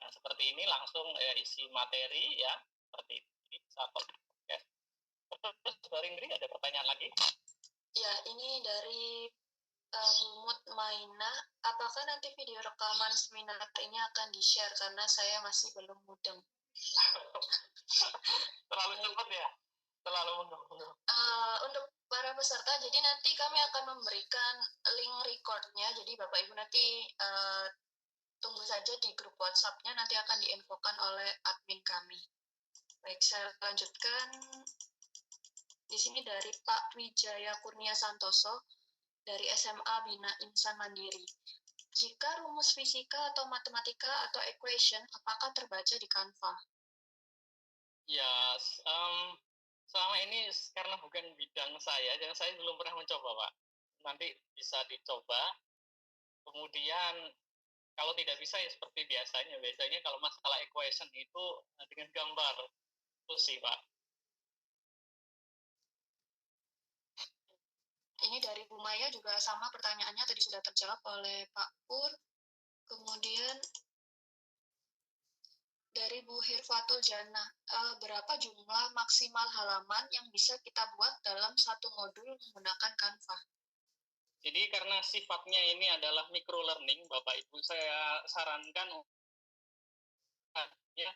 Nah, seperti ini langsung isi materi ya, seperti ini. Satu. Ya. Terus Mbak Rindri ada pertanyaan lagi? Ya, ini dari Mumut Maina. Apakah nanti video rekaman seminar ini akan di-share karena saya masih belum mudeng? Terlalu cepat ya? Terlalu mundur. Untuk para peserta, jadi nanti kami akan memberikan link recordnya. Jadi Bapak Ibu nanti tunggu saja di grup WhatsApp-nya, nanti akan diinfokan oleh admin kami. Baik, saya lanjutkan. Di sini dari Pak Wijaya Kurnia Santoso dari SMA Bina Insan Mandiri. Jika rumus fisika atau matematika atau equation, apakah terbaca di Canva? Ya, selama ini karena bukan bidang saya, dan saya belum pernah mencoba, Pak. Nanti bisa dicoba. Kemudian kalau tidak bisa ya seperti biasanya. Biasanya kalau masalah equation itu dengan gambar. Itu sih, Pak. Ini dari Bu Maya juga sama pertanyaannya, tadi sudah terjawab oleh Pak Pur. Kemudian dari Bu Hirfatul Jana, berapa jumlah maksimal halaman yang bisa kita buat dalam satu modul menggunakan Canva? Jadi karena sifatnya ini adalah micro learning, Bapak Ibu, saya sarankan ya,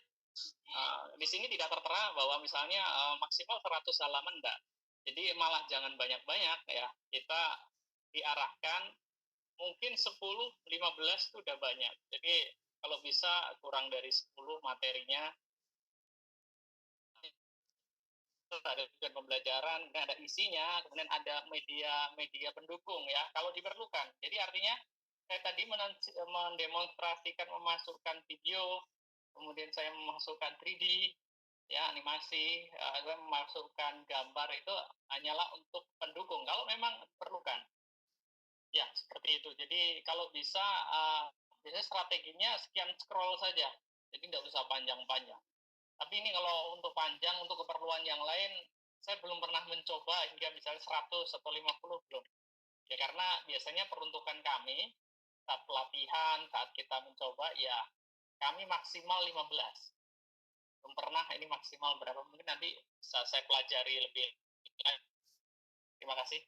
di sini tidak tertera bahwa misalnya maksimal 100 halaman enggak. Jadi malah jangan banyak-banyak ya. Kita diarahkan mungkin 10, 15 itu udah banyak. Jadi kalau bisa kurang dari 10 materinya. Ada tujuan pembelajaran, ada isinya, kemudian ada media pendukung ya, kalau diperlukan. Jadi artinya saya tadi mendemonstrasikan memasukkan video kemudian saya memasukkan 3D, ya animasi, saya memasukkan gambar itu hanyalah untuk pendukung kalau memang diperlukan. Ya, seperti itu. Jadi kalau bisa, biasanya strateginya sekian scroll saja, jadi nggak usah panjang-panjang. Tapi ini kalau untuk panjang, untuk keperluan yang lain, saya belum pernah mencoba hingga misalnya 100 atau 50, belum. Ya karena biasanya peruntukan kami saat pelatihan, saat kita mencoba, ya kami maksimal 15. Belum pernah ini maksimal berapa, mungkin nanti bisa saya pelajari lebih lanjut. Terima kasih.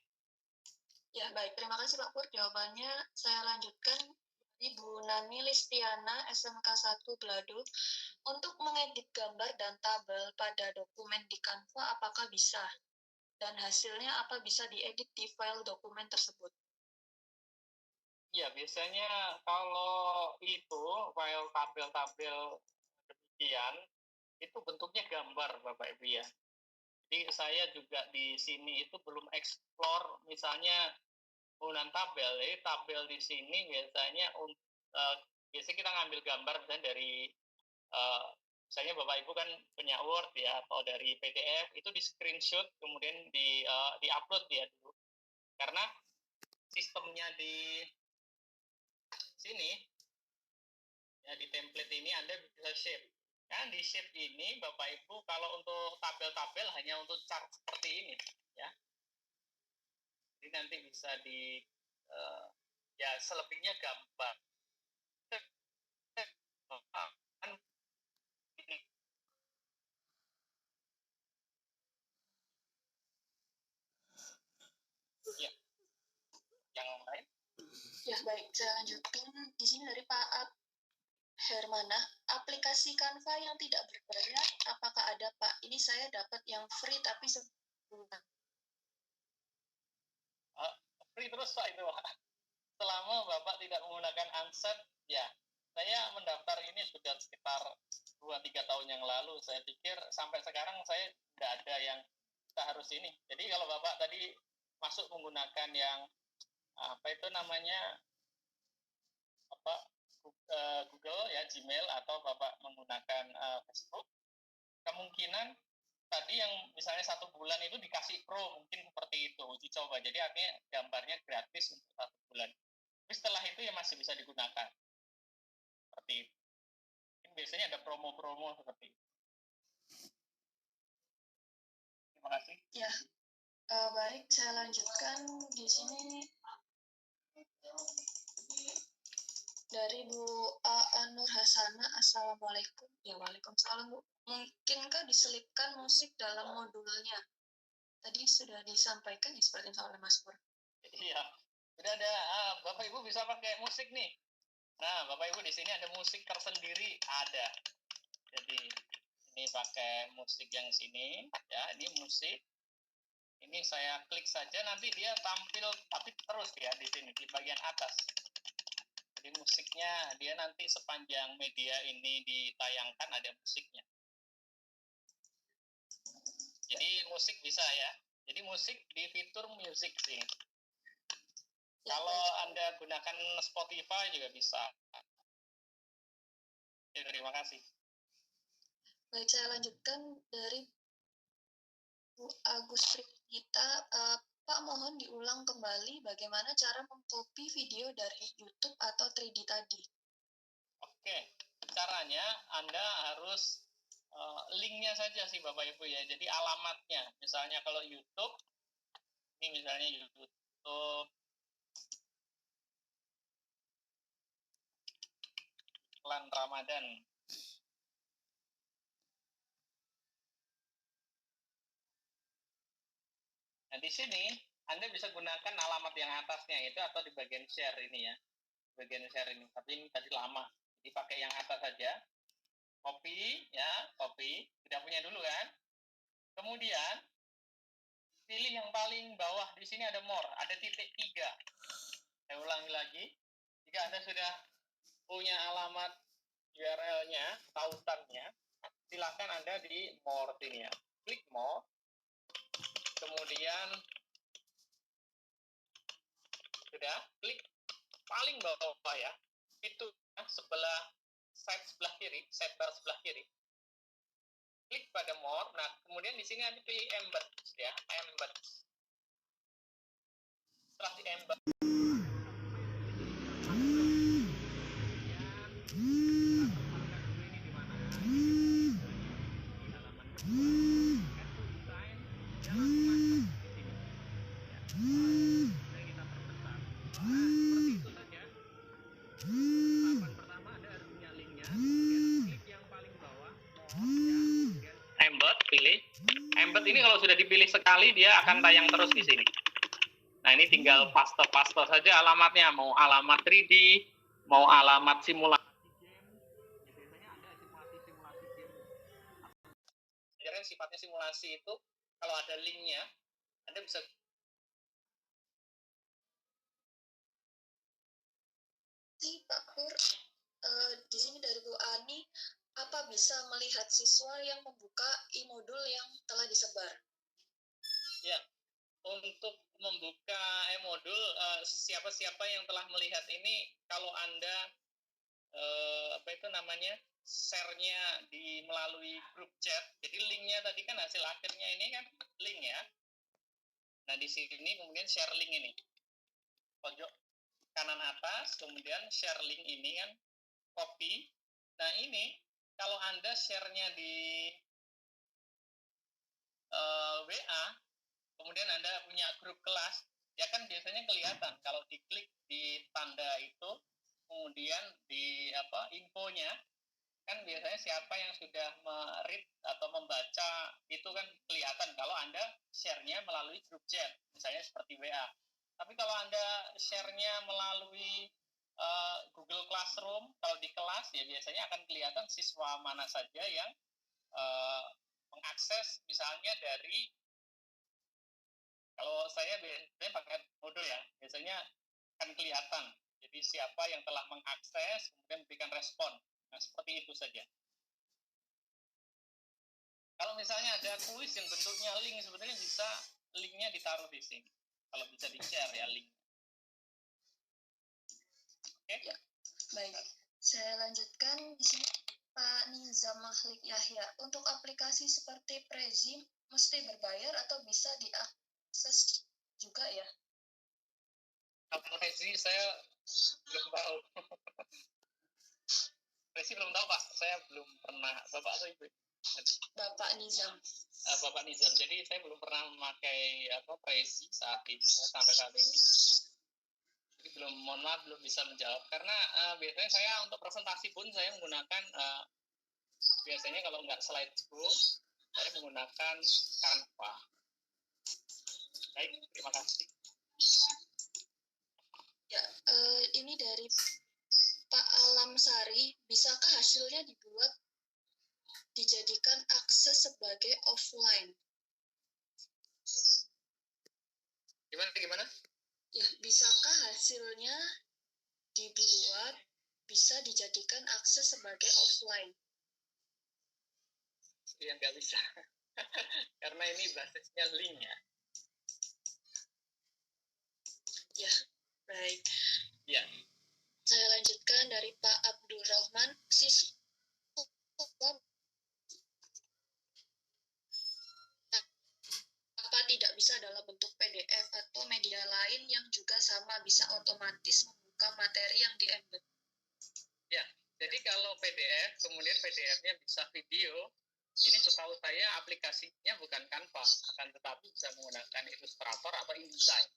Ya, baik. Terima kasih Pak Pur. Jawabannya saya lanjutkan. Ibu Nani Listiana, SMK 1 Belado. Untuk mengedit gambar dan tabel pada dokumen di Canva, apakah bisa? Dan hasilnya apa bisa diedit di file dokumen tersebut? Ya, biasanya kalau itu file tabel-tabel demikian, itu bentuknya gambar Bapak Ibu ya. Jadi saya juga di sini itu belum explore misalnya penggunaan tabel. Jadi tabel di sini biasanya biasanya kita ngambil gambar misalnya dari misalnya Bapak Ibu kan punya Word ya atau dari PDF, itu di screenshot kemudian di upload ya dulu. Karena sistemnya di sini ya, di template ini Anda bisa shape. Kan di shape ini Bapak Ibu kalau untuk tabel-tabel hanya untuk chart seperti ini ya. Jadi nanti bisa di ya selebihnya gambar. Ya, yang lain. Ya, baik. Saya lanjutkan. Di sini dari Pak Hermana, aplikasi Canva yang tidak berbayar, apakah ada Pak? Ini saya dapat yang free tapi sebulan. Free terus Pak itu Pak. Selama Bapak tidak menggunakan Unset, ya saya mendaftar ini sudah sekitar 2-3 tahun yang lalu. Saya pikir sampai sekarang saya tidak ada yang kita harus ini. Jadi kalau Bapak tadi masuk menggunakan yang apa itu namanya Google ya, Gmail, atau Bapak menggunakan Facebook, kemungkinan tadi yang misalnya 1 bulan itu dikasih pro, mungkin seperti itu, uji coba. Jadi artinya gambarnya gratis untuk 1 bulan. Tapi setelah itu ya masih bisa digunakan. Seperti itu. Biasanya ada promo-promo seperti itu. Terima kasih. Ya, baik. Saya lanjutkan di sini dari Bu Nur Hasana. Assalamualaikum. Ya, waalaikumsalam Bu. Mungkinkah diselipkan musik dalam modulnya? Tadi sudah disampaikan ya seperti oleh Mas Pur. Iya, sudah ada. Bapak Ibu bisa pakai musik nih. Nah, Bapak Ibu di sini ada musik tersendiri, ada. Jadi ini pakai musik yang sini, ya. Ini musik. Ini saya klik saja, nanti dia tampil, tapi terus ya di sini di bagian atas. Jadi musiknya dia nanti sepanjang media ini ditayangkan ada musiknya. Jadi musik bisa ya. Jadi musik di fitur music sih. Kalau Anda gunakan Spotify juga bisa. Ya, terima kasih. Baik, saya lanjutkan dari Bu Agus Prita. Pak, mohon diulang kembali bagaimana cara mengcopy video dari YouTube atau 3D tadi. Oke, caranya Anda harus linknya saja sih Bapak Ibu ya. Jadi alamatnya, misalnya kalau YouTube, ini misalnya YouTube Iklan Ramadan. Nah, di sini Anda bisa gunakan alamat yang atasnya itu atau di bagian share ini ya. Bagian share ini, tapi ini tadi lama. Dipakai yang atas saja. Copy ya, copy. Tidak punya dulu kan? Kemudian pilih yang paling bawah, di sini ada more, ada titik 3. Saya ulangi lagi. Jika Anda sudah punya alamat URL-nya, tautannya, silakan Anda di more sini ya. Klik more. Kemudian sudah klik paling bawah ya. Itu sebelah sidebar sebelah kiri, klik pada more. Nah, kemudian di sini nanti pilih embed ya, embed. Setelah di embed, embed, pilih embed. Ini kalau sudah dipilih sekali dia akan tayang terus di sini. Nah, ini tinggal paste saja alamatnya, mau alamat 3D, mau alamat simulasi game. Biasanya ada simulasi game. Sebenarnya sifatnya simulasi itu kalau ada linknya, Anda bisa Pak Pur, di sini dari Bu Ani, apa bisa melihat siswa yang membuka e-modul yang telah disebar? Ya, untuk membuka e-modul, siapa-siapa yang telah melihat ini, kalau Anda share-nya melalui grup chat. Jadi linknya tadi kan hasil akhirnya ini kan link ya. Nah, di sini kemudian share link ini. Pojok kanan atas, kemudian share link ini kan, copy. Nah, ini kalau Anda share-nya di WA, kemudian Anda punya grup kelas, ya kan biasanya kelihatan kalau diklik di tanda itu, kemudian di infonya, kan biasanya siapa yang sudah meread atau membaca itu kan kelihatan kalau Anda share-nya melalui grup chat, misalnya seperti WA. Tapi kalau Anda share-nya melalui Google Classroom, kalau di kelas ya biasanya akan kelihatan siswa mana saja yang mengakses, misalnya dari, kalau saya biasanya pakai modul ya, biasanya akan kelihatan. Jadi siapa yang telah mengakses, kemudian berikan respon. Nah, seperti itu saja. Kalau misalnya ada kuis yang bentuknya link, sebetulnya bisa linknya ditaruh di sini. Kalau bisa di-share ya link. Oke? Ya, baik. Saya lanjutkan di sini Pak Nizam Mahlik Yahya. Untuk aplikasi seperti Prezi mesti berbayar atau bisa diakses juga ya? Prezi saya belum tahu. Prezi belum tahu Pak, saya belum pernah. Bapak atau Ibu? Bapak Nizam. Bapak Nizam. Jadi saya belum pernah memakai Prezi sampai saat ini. Jadi mohon maaf belum bisa menjawab karena biasanya saya untuk presentasi pun saya menggunakan biasanya kalau nggak slideshow saya menggunakan Canva. Baik, terima kasih. Ya, ini dari Pak Alam Sari, bisakah hasilnya dijadikan akses sebagai offline? Gimana? Ya, bisakah hasilnya bisa dijadikan akses sebagai offline? Ya, nggak bisa. Karena ini basisnya link ya. Ya, baik. Ya. Saya lanjutkan dari Pak Abdul Rahman, apa tidak bisa dalam bentuk PDF atau media lain yang juga sama bisa otomatis membuka materi yang di-embed? Ya, jadi kalau PDF, kemudian PDF-nya bisa video, ini setahu saya aplikasinya bukan Canva, akan tetapi bisa menggunakan Illustrator atau InDesign.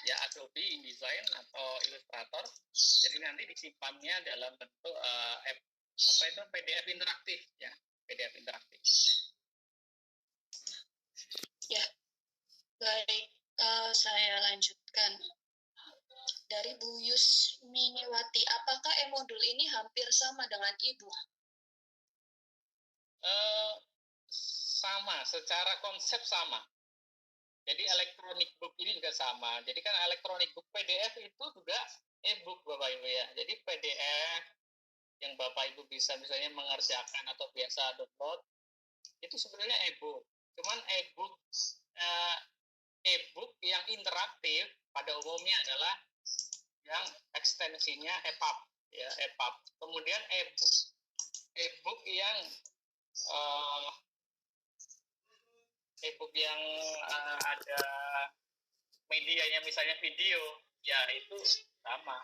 Ya, Adobe InDesign atau Illustrator. Jadi nanti disimpannya dalam bentuk PDF interaktif ya, PDF interaktif. Ya, baik. Saya lanjutkan. Dari Bu Yusminiwati, apakah e-modul ini hampir sama dengan e-book? Sama, secara konsep sama. Jadi electronic book ini juga sama. Jadi kan electronic book PDF itu juga e-book Bapak Ibu ya. Jadi PDF yang Bapak Ibu bisa misalnya mengerjakan atau biasa download itu sebenarnya e-book. Cuman e-book yang interaktif pada umumnya adalah yang ekstensinya EPUB ya, EPUB. Kemudian e-book e-book yang uh, ada medianya, misalnya video, ya itu sama.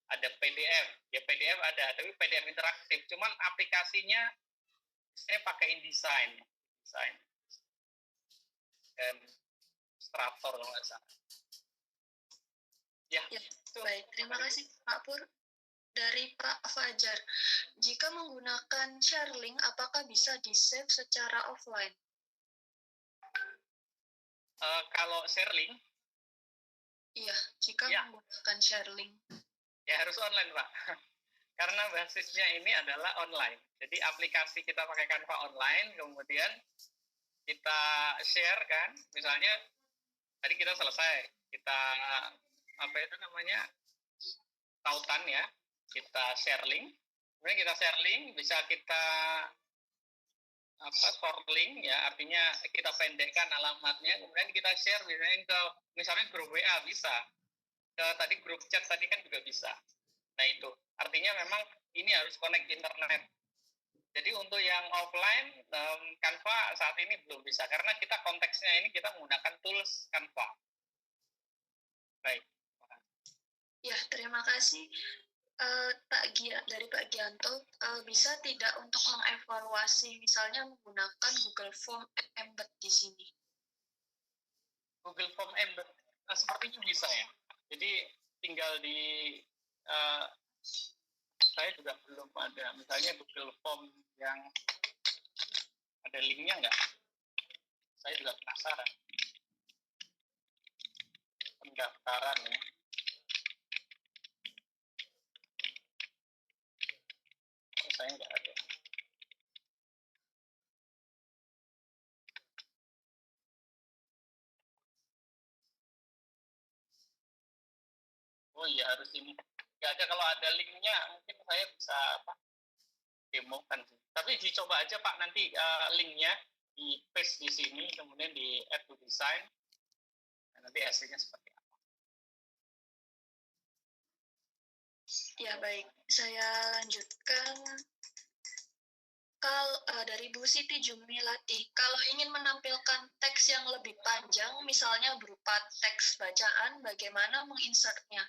Ada PDF, ya PDF ada, tapi PDF interaktif. Cuman aplikasinya saya pakai InDesign dan Illustrator kalau nggak salah. Ya, baik. Terima kasih Pak Pur. Dari Pak Fajar, jika menggunakan Sharelink, apakah bisa di-save secara offline? Kalau Sharelink? Iya, jika menggunakan Sharelink. Ya harus online, Pak. Karena basisnya ini adalah online. Jadi aplikasi kita pakai Canva online, kemudian kita share kan, misalnya tadi kita selesai, kita tautan ya, kita share link, kemudian kita share link, bisa kita short link ya, artinya kita pendekkan alamatnya, kemudian kita share misalnya grup WA bisa, tadi grup chat tadi kan juga bisa. Nah itu artinya memang ini harus connect internet. Jadi untuk yang offline, Canva saat ini belum bisa karena kita konteksnya ini kita menggunakan tools Canva. Baik. Ya, terima kasih. Dari Pak Gianto, bisa tidak untuk mengevaluasi misalnya menggunakan Google Form embed di sini? Google Form embed, sepertinya bisa ya. Jadi tinggal saya juga belum ada, misalnya Google Form yang ada linknya nggak? Saya juga penasaran. Pendaftaran ya. Saya nggak ada. Oh iya, harus ini. Nggak ada, kalau ada linknya mungkin saya bisa demokan sih. Tapi dicoba aja Pak, nanti linknya di paste di sini, kemudian di add to design, dan nanti hasilnya seperti apa. Ya baik, saya lanjutkan. Dari Bu Siti Jumilati, kalau ingin menampilkan teks yang lebih panjang, misalnya berupa teks bacaan, bagaimana menginsertnya?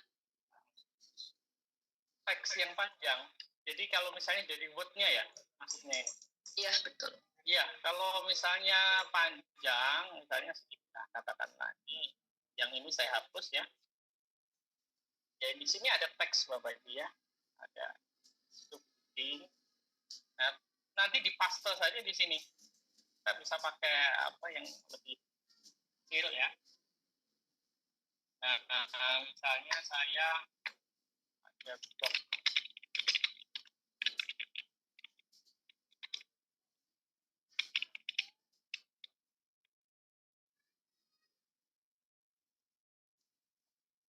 Teks yang panjang, jadi kalau misalnya dari word-nya ya, maksudnya? Iya, betul. Iya, kalau misalnya panjang, misalnya kita katakan lagi, yang ini saya hapus ya. Ya di sini ada teks Bapak Ibu ya, ada subheading. Nah, nanti di paste saja di sini. Kita bisa pakai apa yang lebih kecil ya. Nah, misalnya saya ada blog.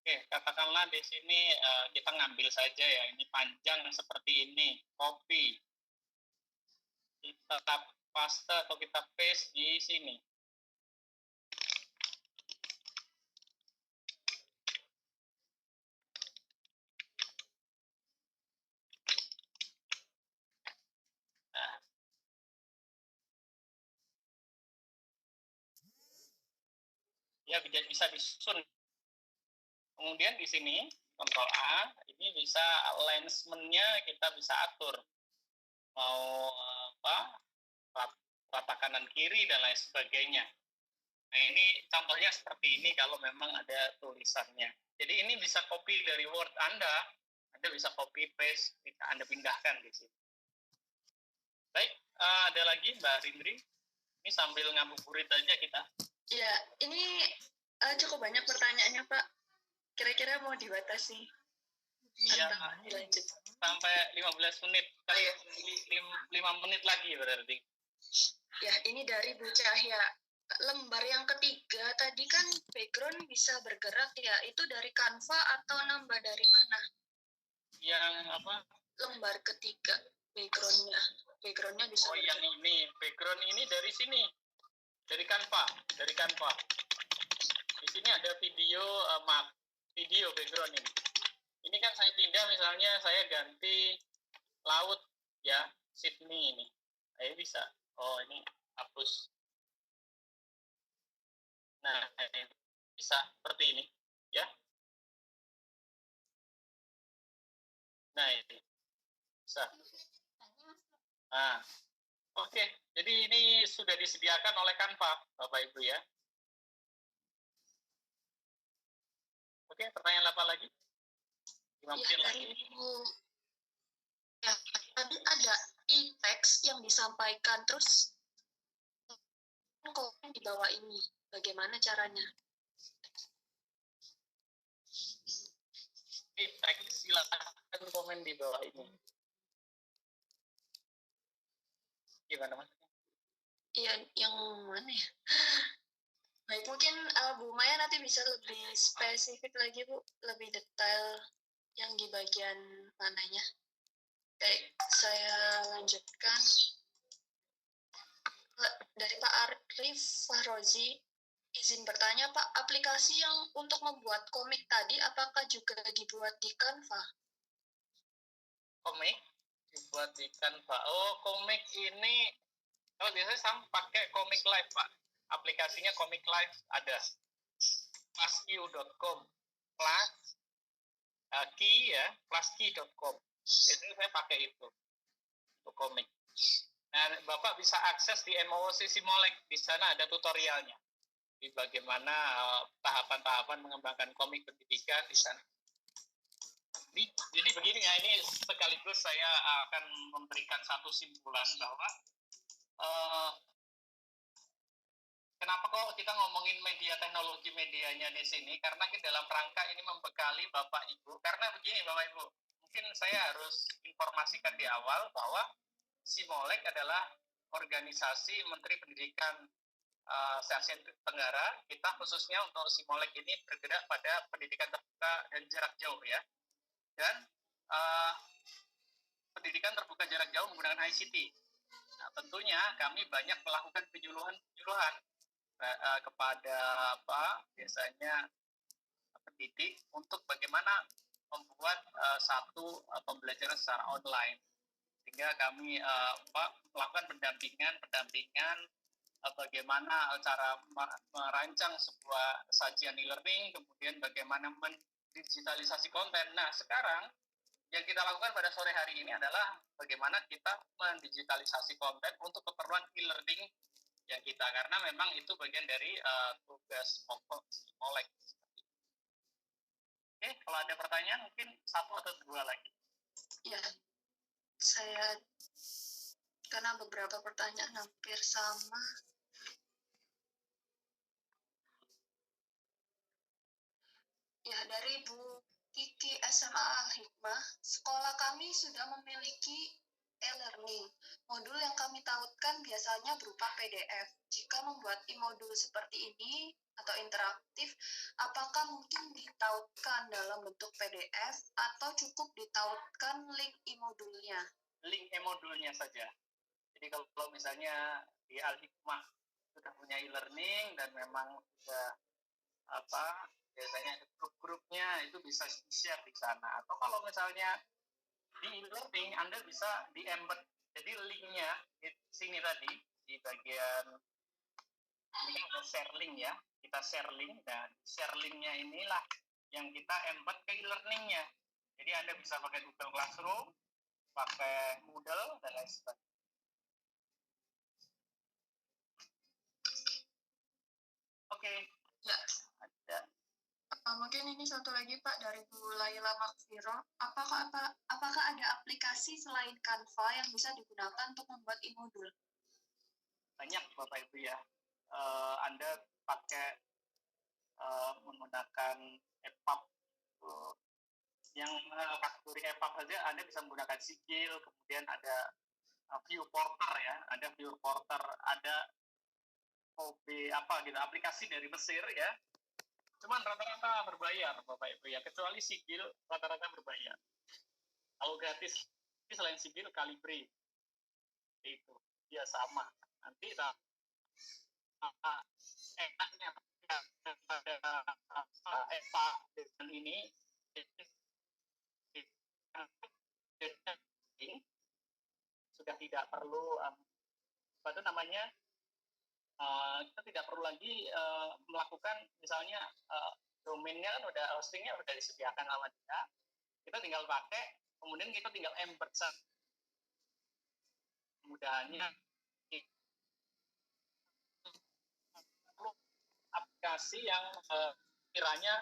Oke, katakanlah di sini kita ngambil saja ya, ini panjang seperti ini, copy. Kita paste atau kita paste di sini. Nah, ya bisa disusun. Kemudian di sini Ctrl A, ini bisa alignment-nya kita bisa atur. Mau rata kanan kiri dan lain sebagainya. Nah ini contohnya seperti ini kalau memang ada tulisannya. Jadi ini bisa copy dari Word Anda bisa copy paste, Anda pindahkan di sini. Baik, ada lagi Mbak Rindri. Ini sambil ngabuburit aja kita. Ya, ini cukup banyak pertanyaannya Pak. Kira-kira mau dibatasi? Iya, sampai 15 menit. Kali 5 menit lagi berarti. Ya, ini dari Bu Cahya. Lembar yang ketiga tadi kan background bisa bergerak ya. Itu dari Canva atau nambah dari mana? Yang apa? Lembar ketiga backgroundnya. Backgroundnya bisa. Oh, yang ini. Background ini dari sini. Dari Canva. Di sini ada video video background ini. Ini kan saya pindah, misalnya saya ganti laut ya, Sydney ini. Bisa. Oh, ini hapus. Nah, bisa seperti ini ya. Nah, ini bisa. Nah, oke. Jadi ini sudah disediakan oleh Canva, Bapak Ibu ya. Oke, pertanyaan apa lagi? 5 menit lagi. Ya, tadi ada e-text yang disampaikan, terus komen di bawah ini. Bagaimana caranya? E-text, silakan komen di bawah ini. Gimana maksudnya? Iya, yang mana ya? Baik, mungkin Bu Maya nanti bisa lebih spesifik lagi, Bu, lebih detail yang di bagian mananya. Baik, saya lanjutkan. Dari Pak Arif Fahrozi, izin bertanya Pak, aplikasi yang untuk membuat komik tadi apakah juga dibuat di Canva? Komik dibuat di Canva. Oh, komik ini kalau biasanya saya pakai Comic Live, Pak. Aplikasinya Comic Live ada. Plusq.com plus key ya, plusq.com. Itu saya pakai itu untuk komik. Nah, Bapak bisa akses di MOOC Simolek. Di sana ada tutorialnya. Di bagaimana tahapan-tahapan mengembangkan komik pendidikan di sana. Jadi begini ya, ini sekaligus saya akan memberikan satu simpulan bahwa kenapa kok kita ngomongin media teknologi medianya di sini? Karena kita dalam rangka ini membekali Bapak Ibu. Karena begini Bapak Ibu, mungkin saya harus informasikan di awal bahwa Simolek adalah organisasi Menteri Pendidikan se-Asia Tenggara. Kita khususnya untuk Simolek ini bergerak pada pendidikan terbuka dan jarak jauh ya. Dan pendidikan terbuka jarak jauh menggunakan ICT. Nah, tentunya kami banyak melakukan penyuluhan kepada biasanya pendidik untuk bagaimana membuat satu pembelajaran secara online, sehingga kami melakukan pendampingan bagaimana cara merancang sebuah sajian e-learning, kemudian bagaimana mendigitalisasi konten. Nah, sekarang yang kita lakukan pada sore hari ini adalah bagaimana kita mendigitalisasi konten untuk keperluan e-learning yang kita, karena memang itu bagian dari tugas pokok Simolek. Oke, kalau ada pertanyaan mungkin satu atau dua lagi. Ya, saya karena beberapa pertanyaan hampir sama. Ya, dari Bu Kiki SMA Al-Hikmah, sekolah kami sudah memiliki e-learning. Modul yang kami tautkan biasanya berupa PDF. Jika membuat e-modul seperti ini atau interaktif, apakah mungkin ditautkan dalam bentuk PDF atau cukup ditautkan link e-modulnya? Link e-modulnya saja. Jadi kalau misalnya di Al-Hikmah sudah punya e-learning dan memang sudah biasanya grup-grupnya itu bisa di-share di sana. Atau kalau misalnya di e-learning Anda bisa di-embed, jadi linknya di sini tadi di bagian ini kan ada share link ya, kita share link, dan share linknya inilah yang kita embed ke e-learningnya. Jadi Anda bisa pakai Google Classroom, pakai Moodle dan lain sebagainya. Oke. Ya. Ada. Mungkin ini satu lagi Pak dari Bu Laila Makfiro. Apakah ada aplikasi selain Canva yang bisa digunakan untuk membuat e-modul? Banyak Bapak Ibu ya. Anda pakai menggunakan EPUB yang kategori EPUB saja Anda bisa menggunakan Sigil, kemudian ada View Porter ya, ada View Porter, ada OB gitu, aplikasi dari Mesir ya. Cuman rata-rata berbayar Bapak Ibu ya, kecuali Sigil rata-rata berbayar. Kalau gratis selain Sigil Kalibre itu dia sama. Nanti enaknya pada EPA dengan ini tidak perlu apa itu namanya kita tidak perlu lagi melakukan misalnya domainnya kan hostingnya udah disediakan sama dia, kita tinggal pakai, kemudian kita tinggal embed kemudahannya aplikasi yang kiranya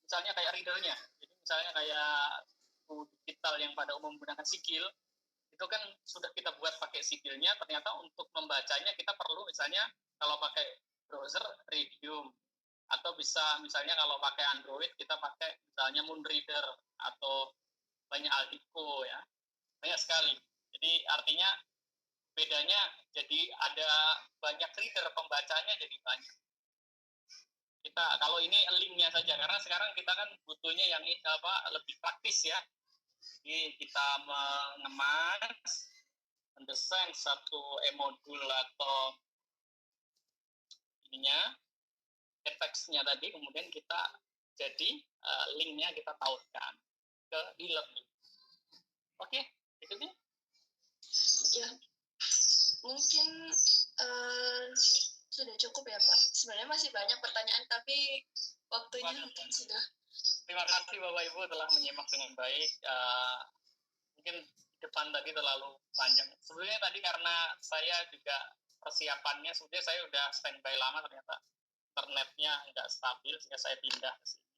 misalnya kayak readernya, jadi misalnya kayak buku digital yang pada umum menggunakan sigil, itu kan sudah kita buat pakai sigilnya, ternyata untuk membacanya kita perlu misalnya kalau pakai browser Redium, atau bisa misalnya kalau pakai Android kita pakai misalnya Moonreader atau banyak Altico ya, banyak sekali. Jadi artinya bedanya jadi ada banyak reader, pembacanya jadi banyak. Kita kalau ini linknya saja, karena sekarang kita kan butuhnya yang lebih praktis ya. Jadi kita mengemas, mendesain satu e-modul atau ininya, teksnya tadi, kemudian kita jadi linknya kita tautkan ke e-learning. Oke, itu nih. Ya, mungkin sudah cukup ya Pak. Sebenarnya masih banyak pertanyaan, tapi waktunya mungkin sudah. Terima kasih Bapak Ibu telah menyimak dengan baik. Mungkin depan tadi terlalu panjang. Sebenarnya tadi karena saya juga persiapannya, sebenarnya saya udah standby lama, ternyata internetnya nggak stabil sehingga saya pindah ke sini.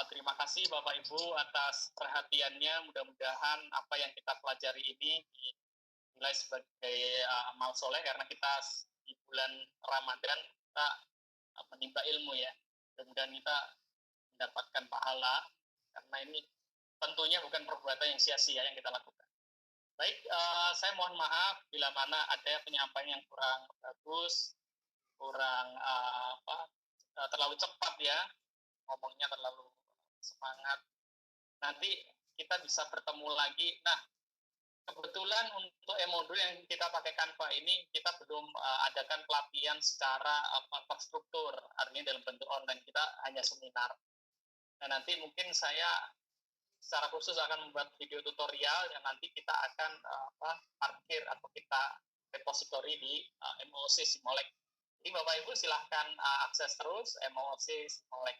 Terima kasih Bapak Ibu atas perhatiannya. Mudah-mudahan apa yang kita pelajari ini dinilai sebagai amal soleh, karena kita di bulan Ramadan kita menimba ilmu ya. Mudah-mudahan kita mendapatkan pahala, karena ini tentunya bukan perbuatan yang sia-sia yang kita lakukan. Baik, saya mohon maaf bila mana ada penyampaian yang kurang bagus, kurang terlalu cepat ya, ngomongnya terlalu semangat. Nanti kita bisa bertemu lagi. Nah, kebetulan untuk e-modul yang kita pakai Canva ini, kita belum adakan pelatihan secara terstruktur, artinya dalam bentuk online, kita hanya seminar. Nah, nanti mungkin saya secara khusus akan membuat video tutorial yang nanti kita akan parkir atau kita repository di MOOC Simolek. Jadi Bapak Ibu silahkan akses terus MOOC Simolek.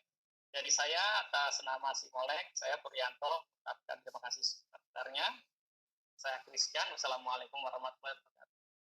Dari saya atas nama Simolek, saya Puryanto mengucapkan terima kasih sebesar-besarnya. Saya Christian. Wassalamualaikum warahmatullahi wabarakatuh.